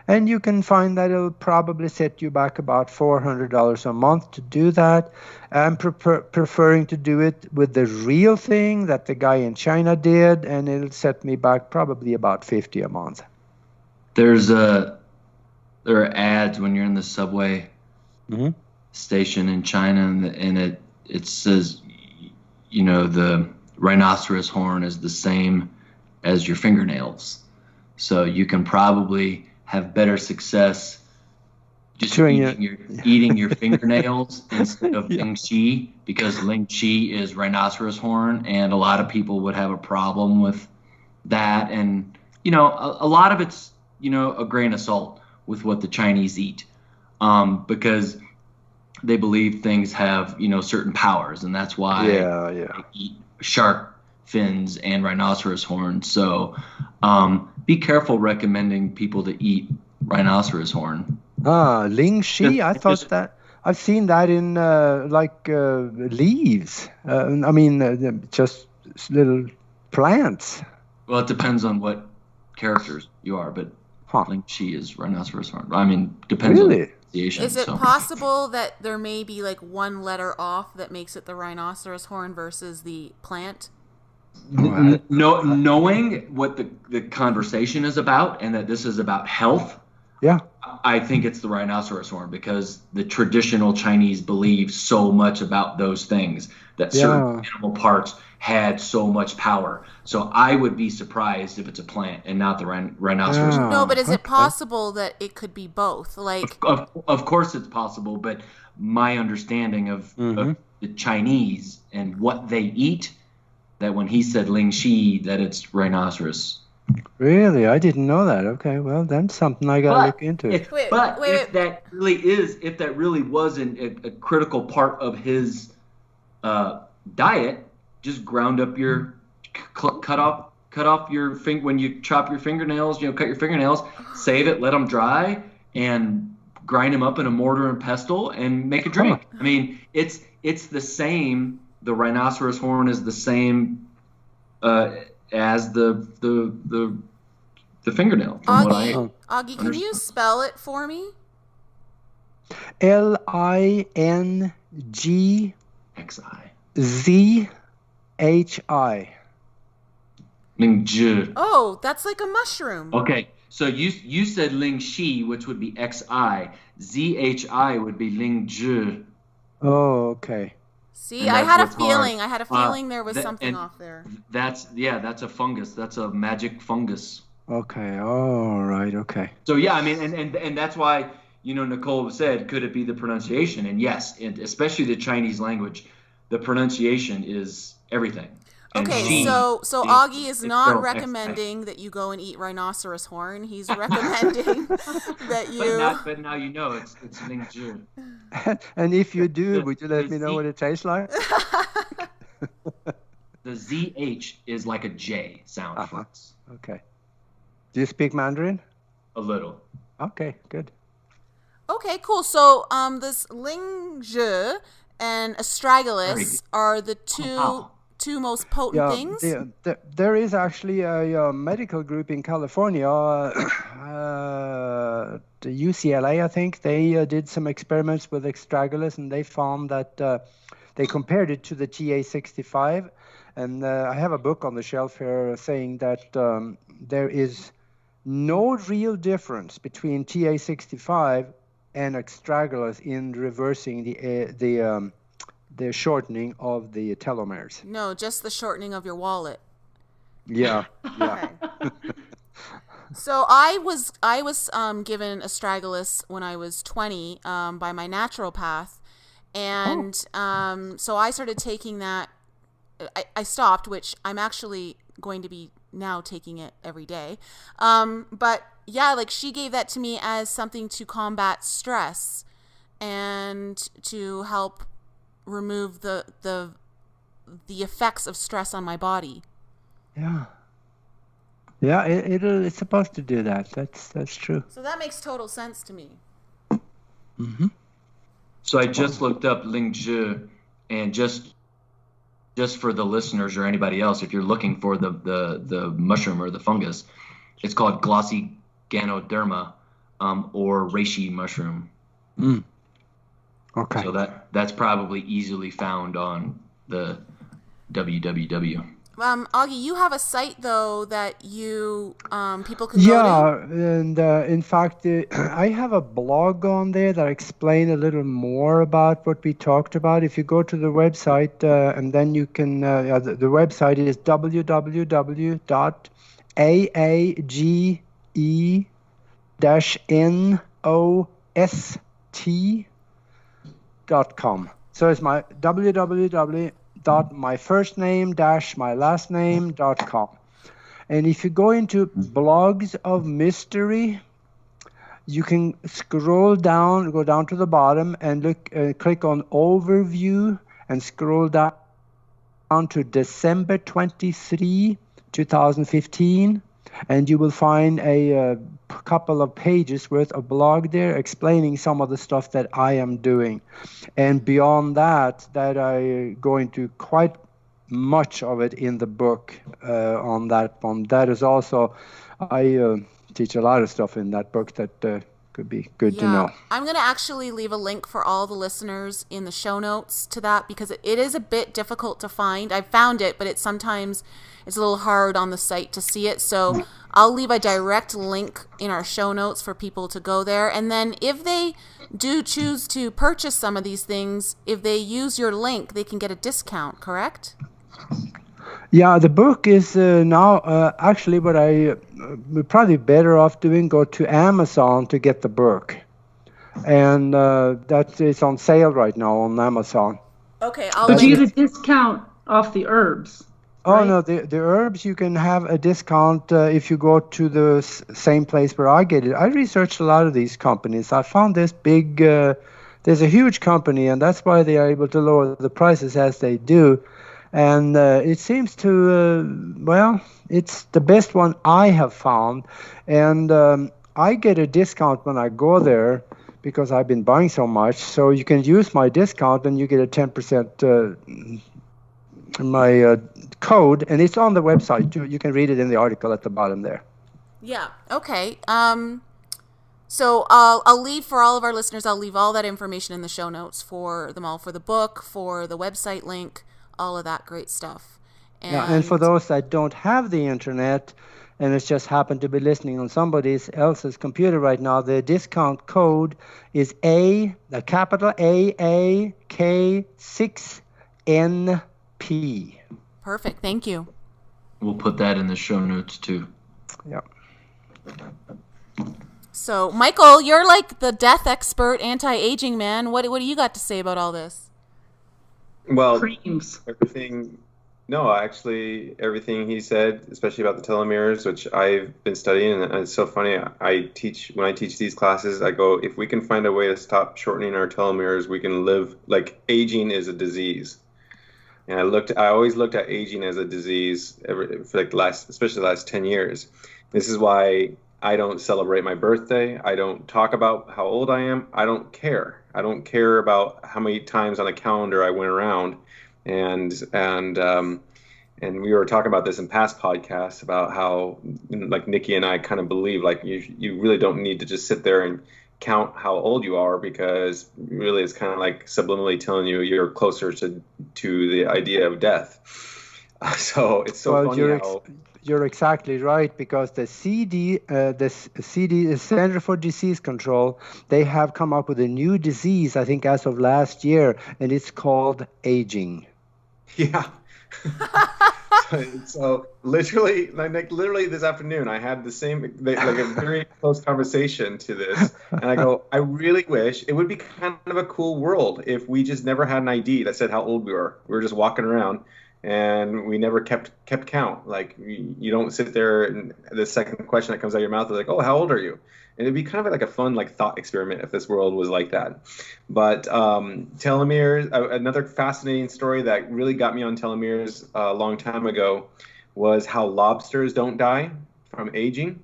and you can find that it'll probably set you back about $400 a month to do that. I'm preferring to do it with the real thing that the guy in China did, and it'll set me back probably about $50 a month. There are ads when you're in the subway station in China, and it says, the rhinoceros horn is the same as your fingernails. So you can probably have better success just eating your fingernails instead of ling chi, because ling chi is rhinoceros horn, and a lot of people would have a problem with that. And, a lot of it's, a grain of salt with what the Chinese eat, because they believe things have, certain powers, and that's why they eat shark fins and rhinoceros horns. So be careful recommending people to eat rhinoceros horn. Ling shi, I thought that I've seen that in leaves. Just little plants. Well, it depends on what characters you are, but Ling Shi is rhinoceros horn. I mean, depends on the pronunciation. Is it possible that there may be like one letter off that makes it the rhinoceros horn versus the plant? Knowing what the conversation is about and that this is about health, I think it's the rhinoceros horn, because the traditional Chinese believe so much about those things, that certain animal parts had so much power. So I would be surprised if it's a plant and not the rhinoceros horn. No, but is it possible that it could be both? Like, of course it's possible, but my understanding of the Chinese and what they eat, that when he said Ling Shi, that it's rhinoceros. Really? I didn't know that. Okay, well, that's something I got to look into. If that really was a critical part of his diet, just ground up your, cut off your finger when you chop your fingernails. Cut your fingernails, save it, let them dry, and grind them up in a mortar and pestle and make a drink. I mean, it's the same. The rhinoceros horn is the same as the fingernail. Auggie, can you spell it for me? LINGZHI. Lingzhi. Oh, that's like a mushroom. Okay, so you said Ling Shi, which would be XI. ZHI would be Lingzhi. Oh, okay. See, I had a feeling. I had a feeling there was something off there. That's a fungus. That's a magic fungus. Okay. All right. Okay. So yeah, I mean, and that's why, Nicole said, could it be the pronunciation? And yes, and especially the Chinese language, the pronunciation is everything. Okay, so Auggie is not recommending that you go and eat rhinoceros horn. He's recommending that you. But now you know it's Lingzhi. And if you do, would you let me know what it tastes like? The ZH is like a J sound. Okay. Do you speak Mandarin? A little. Okay, good. Okay, cool. So this Lingzhi and astragalus are the two most potent things? There is actually a medical group in California, the UCLA, I think. They did some experiments with astragalus, and they found that they compared it to the TA65. And I have a book on the shelf here saying that there is no real difference between TA65 and astragalus in reversing the shortening of the telomeres. No, just the shortening of your wallet. Yeah. Okay. So I was given astragalus when I was 20 by my naturopath, and so I started taking that. I stopped, which I'm actually going to be now taking it every day. But yeah, like she gave that to me as something to combat stress and to help remove the effects of stress on my body. Yeah, it's supposed to do that. That's true. So that makes total sense to me. Mm-hmm. So I just looked up Lingzhi, and just for the listeners or anybody else, if you're looking for the mushroom or the fungus, it's called glossy Ganoderma or reishi mushroom. Okay. So that's probably easily found on the www. Auggie, you have a site though that you people can go to. Yeah, and in fact, I have a blog on there that explains a little more about what we talked about. If you go to the website, and then you can, the website is www.aage-nost.com. So it's my www.myfirstname-mylastname.com. And if you go into blogs of mystery, you can go down to the bottom and click on overview and scroll down to December 23, 2015. And you will find a couple of pages worth of blog there explaining some of the stuff that I am doing. And beyond that I go into quite much of it in the book on that one. That is also, I teach a lot of stuff in that book that could be good to know. I'm going to actually leave a link for all the listeners in the show notes to that, because it is a bit difficult to find. I found it, but it's a little hard on the site to see it. So I'll leave a direct link in our show notes for people to go there. And then if they do choose to purchase some of these things, if they use your link, they can get a discount, correct? Yeah, the book is now actually what I would probably better off doing, go to Amazon to get the book. And that is on sale right now on Amazon. Okay. But you get a discount off the herbs. Oh, no, the herbs, you can have a discount if you go to the same place where I get it. I researched a lot of these companies. I found this big, there's a huge company, and that's why they are able to lower the prices as they do. And it seems to, it's the best one I have found. And I get a discount when I go there because I've been buying so much. So you can use my discount and you get a 10% my code. And it's on the website too. You can read it in the article at the bottom there. Yeah. Okay. So I'll leave, for all of our listeners, I'll leave all that information in the show notes for them all, for the book, for the website link, all of that great stuff. And for those that don't have the internet and it's just happened to be listening on somebody else's computer right now, the discount code is the capital AAK6NP. Perfect. Thank you. We'll put that in the show notes too. Yeah. So, Michael, you're like the death expert, anti-aging man. What do you got to say about all this? Well, Creams. Everything he said, especially about the telomeres, which I've been studying, and it's so funny. When I teach these classes, I go, if we can find a way to stop shortening our telomeres, we can live. Like, aging is a disease, and I always looked at aging as a disease for especially the last 10 years. This is why I don't celebrate my birthday. I don't talk about how old I am. I don't care. I don't care about how many times on a calendar I went around. And we were talking about this in past podcasts about how, like, Nikki and I kind of believe, like, you really don't need to just sit there and count how old you are, because really it's kind of like subliminally telling you you're closer to the idea of death. So it's so funny how... You're exactly right, because the Center for Disease Control, they have come up with a new disease, I think, as of last year, and it's called aging. Yeah. So literally this afternoon, I had the same, like a very close conversation to this, and I go, I really wish it would be kind of a cool world if we just never had an ID that said how old we were. We were just walking around, and we never kept count. Like, you don't sit there and the second question that comes out of your mouth is like, oh, how old are you? And it'd be kind of like a fun, like, thought experiment if this world was like that. But telomeres, another fascinating story that really got me on telomeres a long time ago was how lobsters don't die from aging.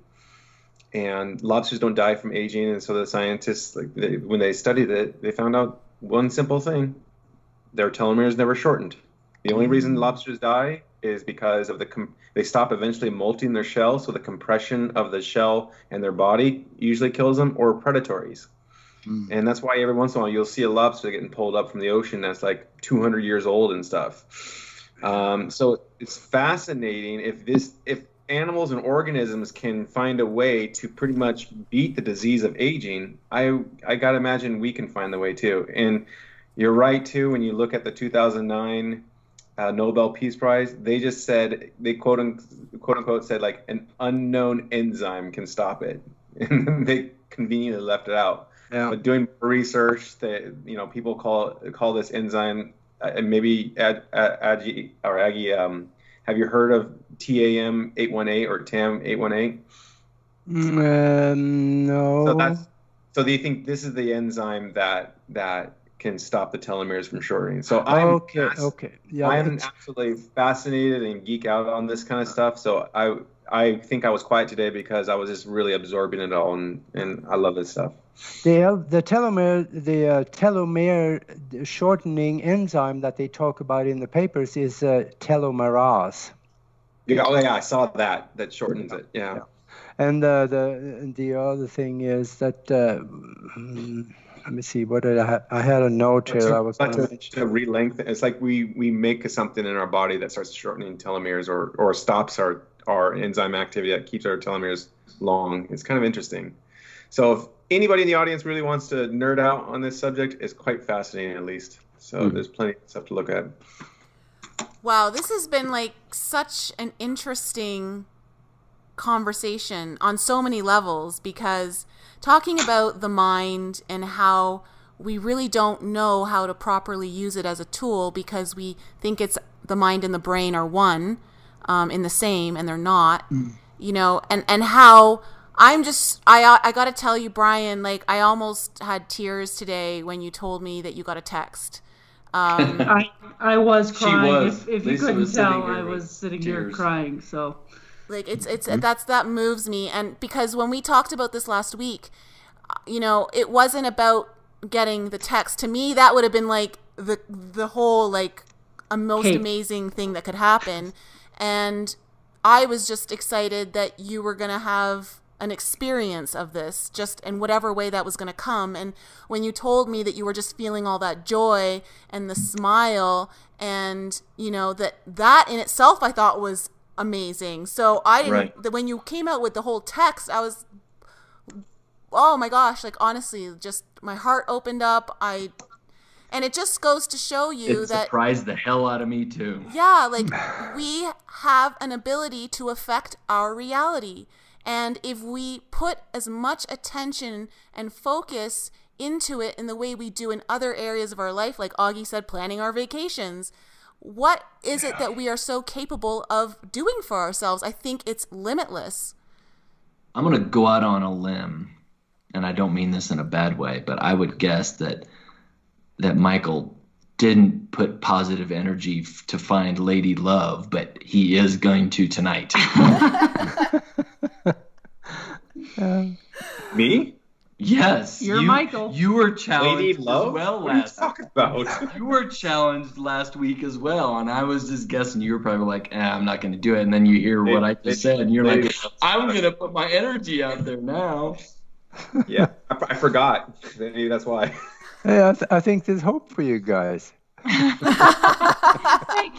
And lobsters don't die from aging, and so the scientists, when they studied it, they found out one simple thing: their telomeres never shortened. The only reason lobsters die is because of they stop eventually molting their shell, so the compression of the shell and their body usually kills them, or predatories. And that's why every once in a while you'll see a lobster getting pulled up from the ocean that's like 200 years old and stuff. So it's fascinating if animals and organisms can find a way to pretty much beat the disease of aging. I gotta imagine we can find the way too. And you're right too, when you look at the 2009 Nobel Peace Prize, they just said, they quote unquote said, like, an unknown enzyme can stop it, and they conveniently left it out. Yeah. But doing research, that, people call this enzyme, and maybe Aage, have you heard of TAM 818 or TAM 818? No. So they think this is the enzyme that can stop the telomeres from shortening. So I'm absolutely fascinated and geek out on this kind of stuff. So I think I was quiet today because I was just really absorbing it all, and I love this stuff. The telomere shortening enzyme that they talk about in the papers is telomerase. Yeah, I saw that shortens it. Yeah. And the other thing is that let me see, what did I have? I had a note here. I was to re-lengthen. It's like we make something in our body that starts shortening telomeres or stops our enzyme activity that keeps our telomeres long. It's kind of interesting. So if anybody in the audience really wants to nerd out on this subject, it's quite fascinating, at least. So there's plenty of stuff to look at. Wow, this has been like such an interesting conversation on so many levels, because talking about the mind and how we really don't know how to properly use it as a tool because we think it's the mind and the brain are one in the same, and they're not, you know, and how I got to tell you, Brian, like I almost had tears today when you told me that you got a text. I was crying. If you Lisa couldn't tell, I was sitting here crying. So, like that moves me, and because when we talked about this last week, you know, it wasn't about getting the text. To me, that would have been like the whole like a most amazing thing that could happen, and I was just excited that you were gonna have an experience of this, just in whatever way that was going to come. And when you told me that you were just feeling all that joy and the smile, and you know that in itself I thought was amazing. So I didn't when you came out with the whole text, I was, oh my gosh, like honestly, just my heart opened up. And it just goes to show you that surprised the hell out of me too. Yeah, like we have an ability to affect our reality. And if we put as much attention and focus into it in the way we do in other areas of our life, like Auggie said, planning our vacations, what is it that we are so capable of doing for ourselves? I think it's limitless. I'm going to go out on a limb, and I don't mean this in a bad way, but I would guess that Michael didn't put positive energy to find Lady Love, but he is going to tonight. Me? Yes. You're Michael. You were challenged Lady Love? as well what last are you talking about? You were challenged last week as well, and I was just guessing you were probably like, I'm not going to do it. And then you hear what I just said, and you're like, I'm going to put my energy out there now. Yeah, I forgot. Maybe that's why. Yeah, I think there's hope for you guys. Thank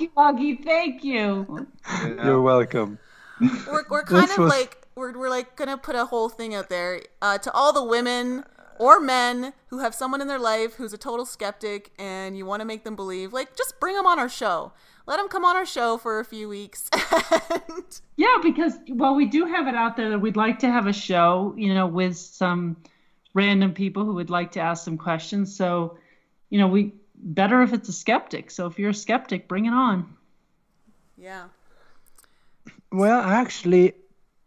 you, Auggie. Thank you. Yeah. You're welcome. We're kind of like we're like gonna put a whole thing out there to all the women or men who have someone in their life who's a total skeptic, and you want to make them believe. Like, just bring them on our show. Let them come on our show for a few weeks. Yeah, because we do have it out there that we'd like to have a show, you know, with some random people who would like to ask some questions. So, you know, we better if it's a skeptic. So if you're a skeptic, bring it on. Yeah. Well, actually,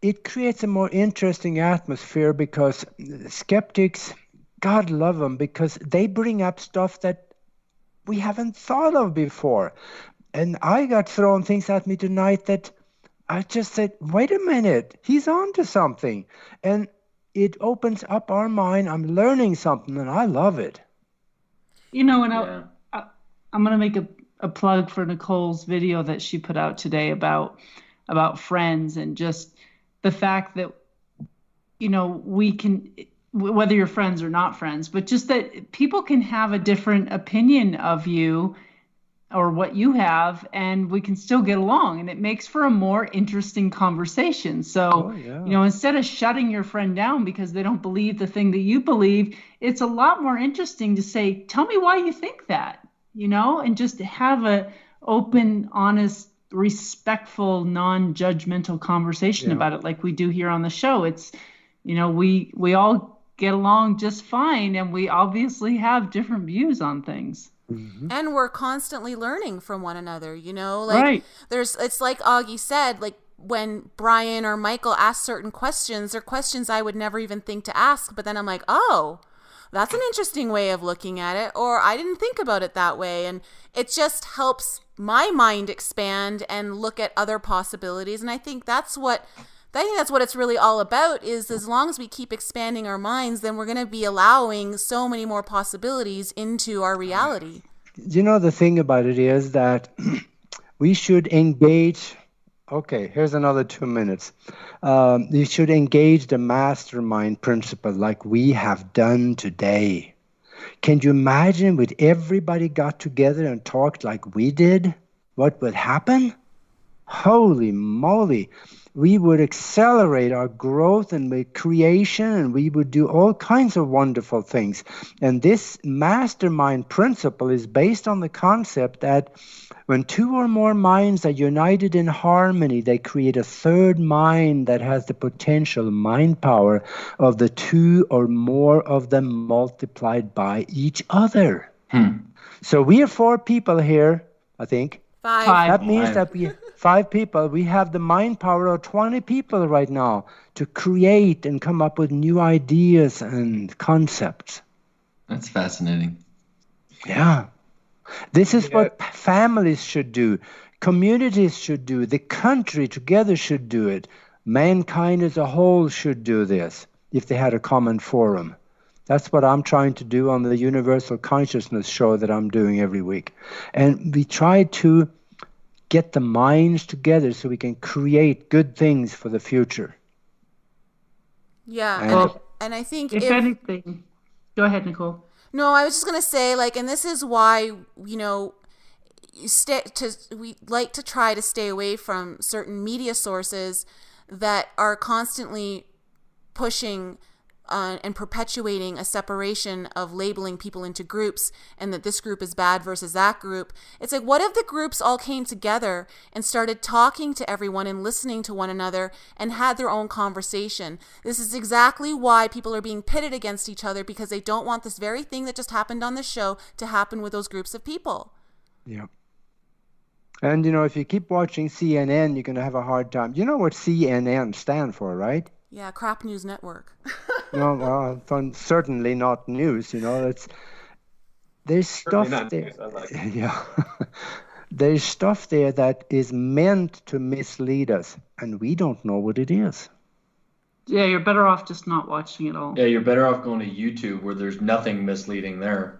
it creates a more interesting atmosphere because skeptics, God love them, because they bring up stuff that we haven't thought of before. And I got thrown things at me tonight that I just said, wait a minute, he's on to something. And it opens up our mind. I'm learning something, and I love it. You know, and I'm going to make a plug for Nicole's video that she put out today about friends, and just the fact that, you know, we can, whether you're friends or not friends, but just that people can have a different opinion of you or what you have, and we can still get along, and it makes for a more interesting conversation. So, you know, instead of shutting your friend down because they don't believe the thing that you believe, it's a lot more interesting to say, tell me why you think that, you know, and just have a open, honest, respectful, non-judgmental conversation about it, like we do here on the show. It's, you know, we all get along just fine, and we obviously have different views on things. Mm-hmm. And we're constantly learning from one another, you know, like it's like Auggie said, like when Brian or Michael ask certain questions, they're questions I would never even think to ask. But then I'm like, oh, that's an interesting way of looking at it, or I didn't think about it that way. And it just helps my mind expand and look at other possibilities. And I think that's what it's really all about, is as long as we keep expanding our minds, then we're going to be allowing so many more possibilities into our reality. You know, the thing about it is that we should engage Okay, here's another 2 minutes. You should engage the mastermind principle like we have done today. Can you imagine if everybody got together and talked like we did? What would happen? Holy moly. We would accelerate our growth and creation, and we would do all kinds of wonderful things. And this mastermind principle is based on the concept that when two or more minds are united in harmony, they create a third mind that has the potential mind power of the two or more of them multiplied by each other. So we are 4 people here, I think. 5. That means that we 5 people. We have the mind power of 20 people right now to create and come up with new ideas and concepts. That's fascinating. Yeah. This is what families should do. Communities should do. The country together should do it. Mankind as a whole should do this if they had a common forum. That's what I'm trying to do on the Universal Consciousness show that I'm doing every week. And we try to get the minds together so we can create good things for the future. Yeah. And I think if anything, go ahead, Nicole. No, I was just going to say, like, and this is why, you know, we like to try to stay away from certain media sources that are constantly pushing and perpetuating a separation of labeling people into groups and that this group is bad versus that group. It's like, what if the groups all came together and started talking to everyone and listening to one another and had their own conversation? This is exactly why people are being pitted against each other, because they don't want this very thing that just happened on the show to happen with those groups of people. Yeah. And, you know, if you keep watching CNN, you're going to have a hard time. You know what CNN stand for, right? Yeah, Crap News Network. No, well, certainly not news. You know, there's stuff there. Yeah, there's stuff there that is meant to mislead us, and we don't know what it is. Yeah, you're better off just not watching it all. Yeah, you're better off going to YouTube where there's nothing misleading there.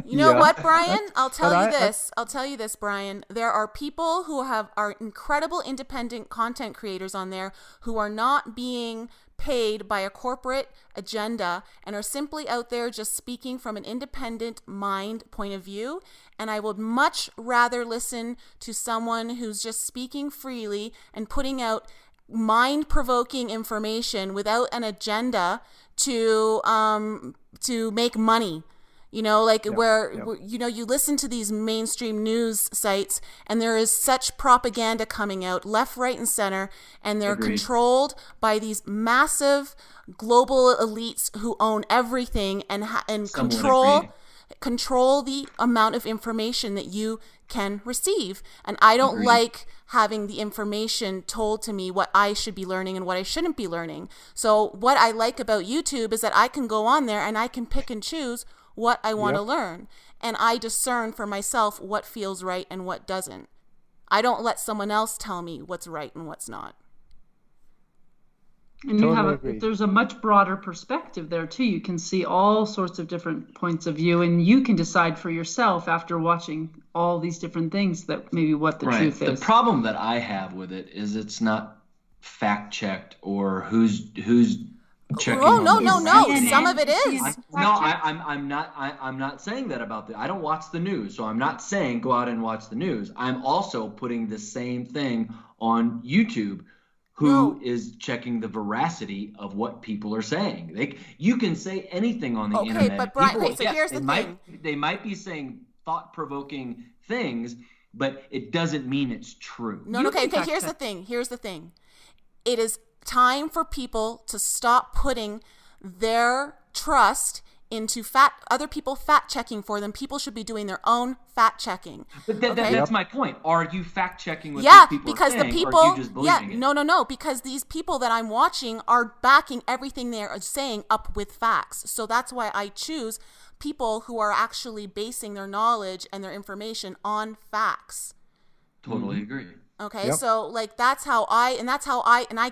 You know what, Brian? I'll tell you this, Brian. There are people who are incredible independent content creators on there who are not being paid by a corporate agenda and are simply out there just speaking from an independent mind point of view. And I would much rather listen to someone who's just speaking freely and putting out mind-provoking information without an agenda to make money. You know, like where, you know, you listen to these mainstream news sites and there is such propaganda coming out left, right, and center, and they're controlled by these massive global elites who own everything and control the amount of information that you can receive. And I don't like having the information told to me what I should be learning and what I shouldn't be learning. So what I like about YouTube is that I can go on there and I can pick and choose what I want to learn. And I discern for myself what feels right and what doesn't. I don't let someone else tell me what's right and what's not. And there's a much broader perspective there too. You can see all sorts of different points of view, and you can decide for yourself after watching all these different things that maybe what the truth is. The problem that I have with it is it's not fact checked or who's checking. Oh no! Some of it is. I'm not saying that about I don't watch the news, so I'm not saying go out and watch the news. I'm also putting the same thing on YouTube. Who is checking the veracity of what people are saying? You can say anything on the internet. Okay, but Brian, so here's the thing. They might be saying thought-provoking things, but it doesn't mean it's true. No, okay, here's the thing. It is time for people to stop putting their trust into other people fact checking for them. People should be doing their own fact checking. But that's my point. Are you fact checking what these people because are saying, the people, or are you just believing it? No, because these people that I'm watching are backing everything they're saying up with facts. So that's why I choose people who are actually basing their knowledge and their information on facts. Totally agree. Okay, so like that's how I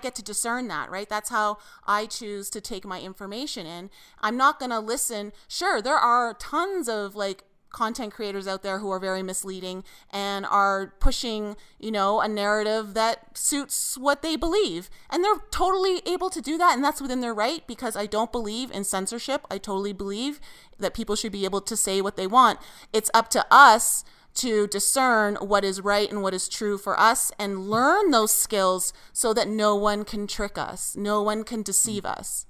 get to discern that, right? That's how I choose to take my information in. I'm not going to listen. Sure, there are tons of like content creators out there who are very misleading and are pushing, you know, a narrative that suits what they believe. And they're totally able to do that, and that's within their right, because I don't believe in censorship. I totally believe that people should be able to say what they want. It's up to us to discern what is right and what is true for us and learn those skills so that no one can trick us, no one can deceive us.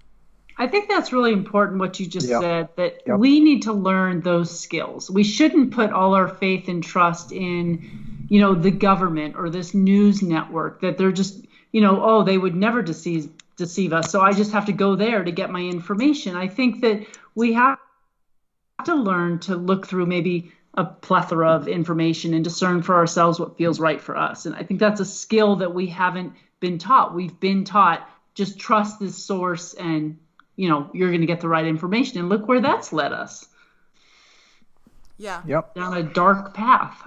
I think that's really important what you just said, that we need to learn those skills. We shouldn't put all our faith and trust in, you know, the government or this news network, that they're just, you know, oh, they would never deceive us, so I just have to go there to get my information. I think that we have to learn to look through maybe a plethora of information and discern for ourselves what feels right for us. And I think that's a skill that we haven't been taught. We've been taught, just trust this source and, you know, you're going to get the right information. And look where that's led us. Yeah. Yep. Down a dark path.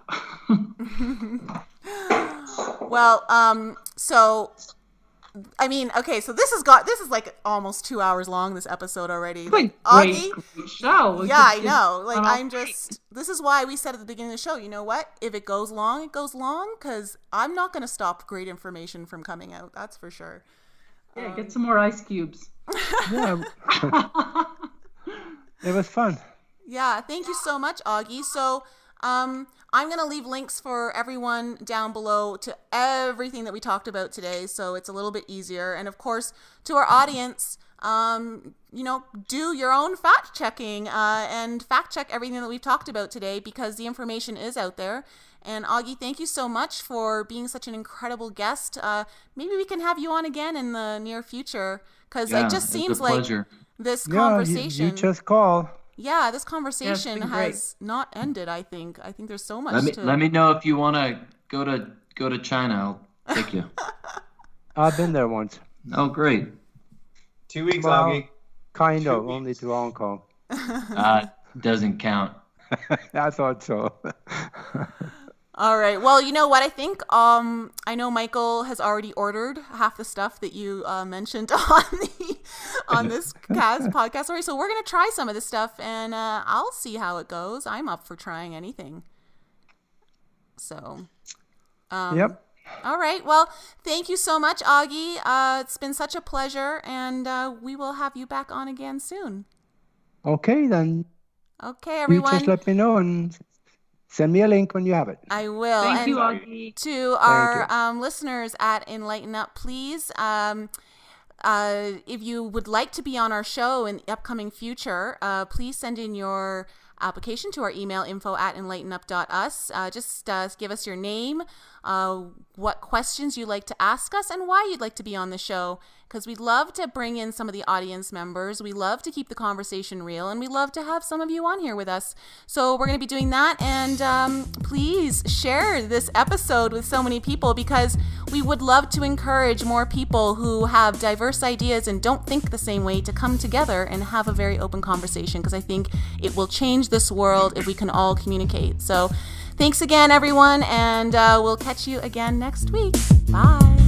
Well, so, I mean, okay, so this is like almost 2 hours long, this episode already. Like, Auggie, great show. Yeah, I know. Like, this is why we said at the beginning of the show, you know what? If it goes long, it goes long, because I'm not going to stop great information from coming out. That's for sure. Yeah, get some more ice cubes. Yeah. It was fun. Yeah, thank you so much, Auggie. So I'm going to leave links for everyone down below to everything that we talked about today, so it's a little bit easier. And of course, to our audience, you know, do your own fact checking and fact check everything that we've talked about today, because the information is out there. And Auggie, thank you so much for being such an incredible guest. Maybe we can have you on again in the near future, because it just seems like this conversation. You just call. Yeah, this conversation has not ended. I think there's so much. Let me know if you want to go to China. I'll take you. I've been there once. Oh, great. 2 weeks, Auggie. Kind of, only to Hong Kong. Doesn't count. I thought so. All right. Well, you know what? I think I know Michael has already ordered half the stuff that you mentioned on this podcast story. So we're gonna try some of this stuff, and I'll see how it goes. I'm up for trying anything. So. Yep. All right. Well, thank you so much, Auggie. It's been such a pleasure, and we will have you back on again soon. Okay, then. Okay, everyone. You just let me know and send me a link when you have it. I will. Thank you, Auggie. To our listeners at enLIGHTenUP, please, if you would like to be on our show in the upcoming future, please send in your application to our email, info@enlightenup.us. Just give us your name, what questions you'd like to ask us, and why you'd like to be on the show, because we'd love to bring in some of the audience members. We love to keep the conversation real, and we love to have some of you on here with us. So we're going to be doing that, and please share this episode with so many people, because we would love to encourage more people who have diverse ideas and don't think the same way to come together and have a very open conversation, because I think it will change this world if we can all communicate. So thanks again, everyone, and we'll catch you again next week. Bye.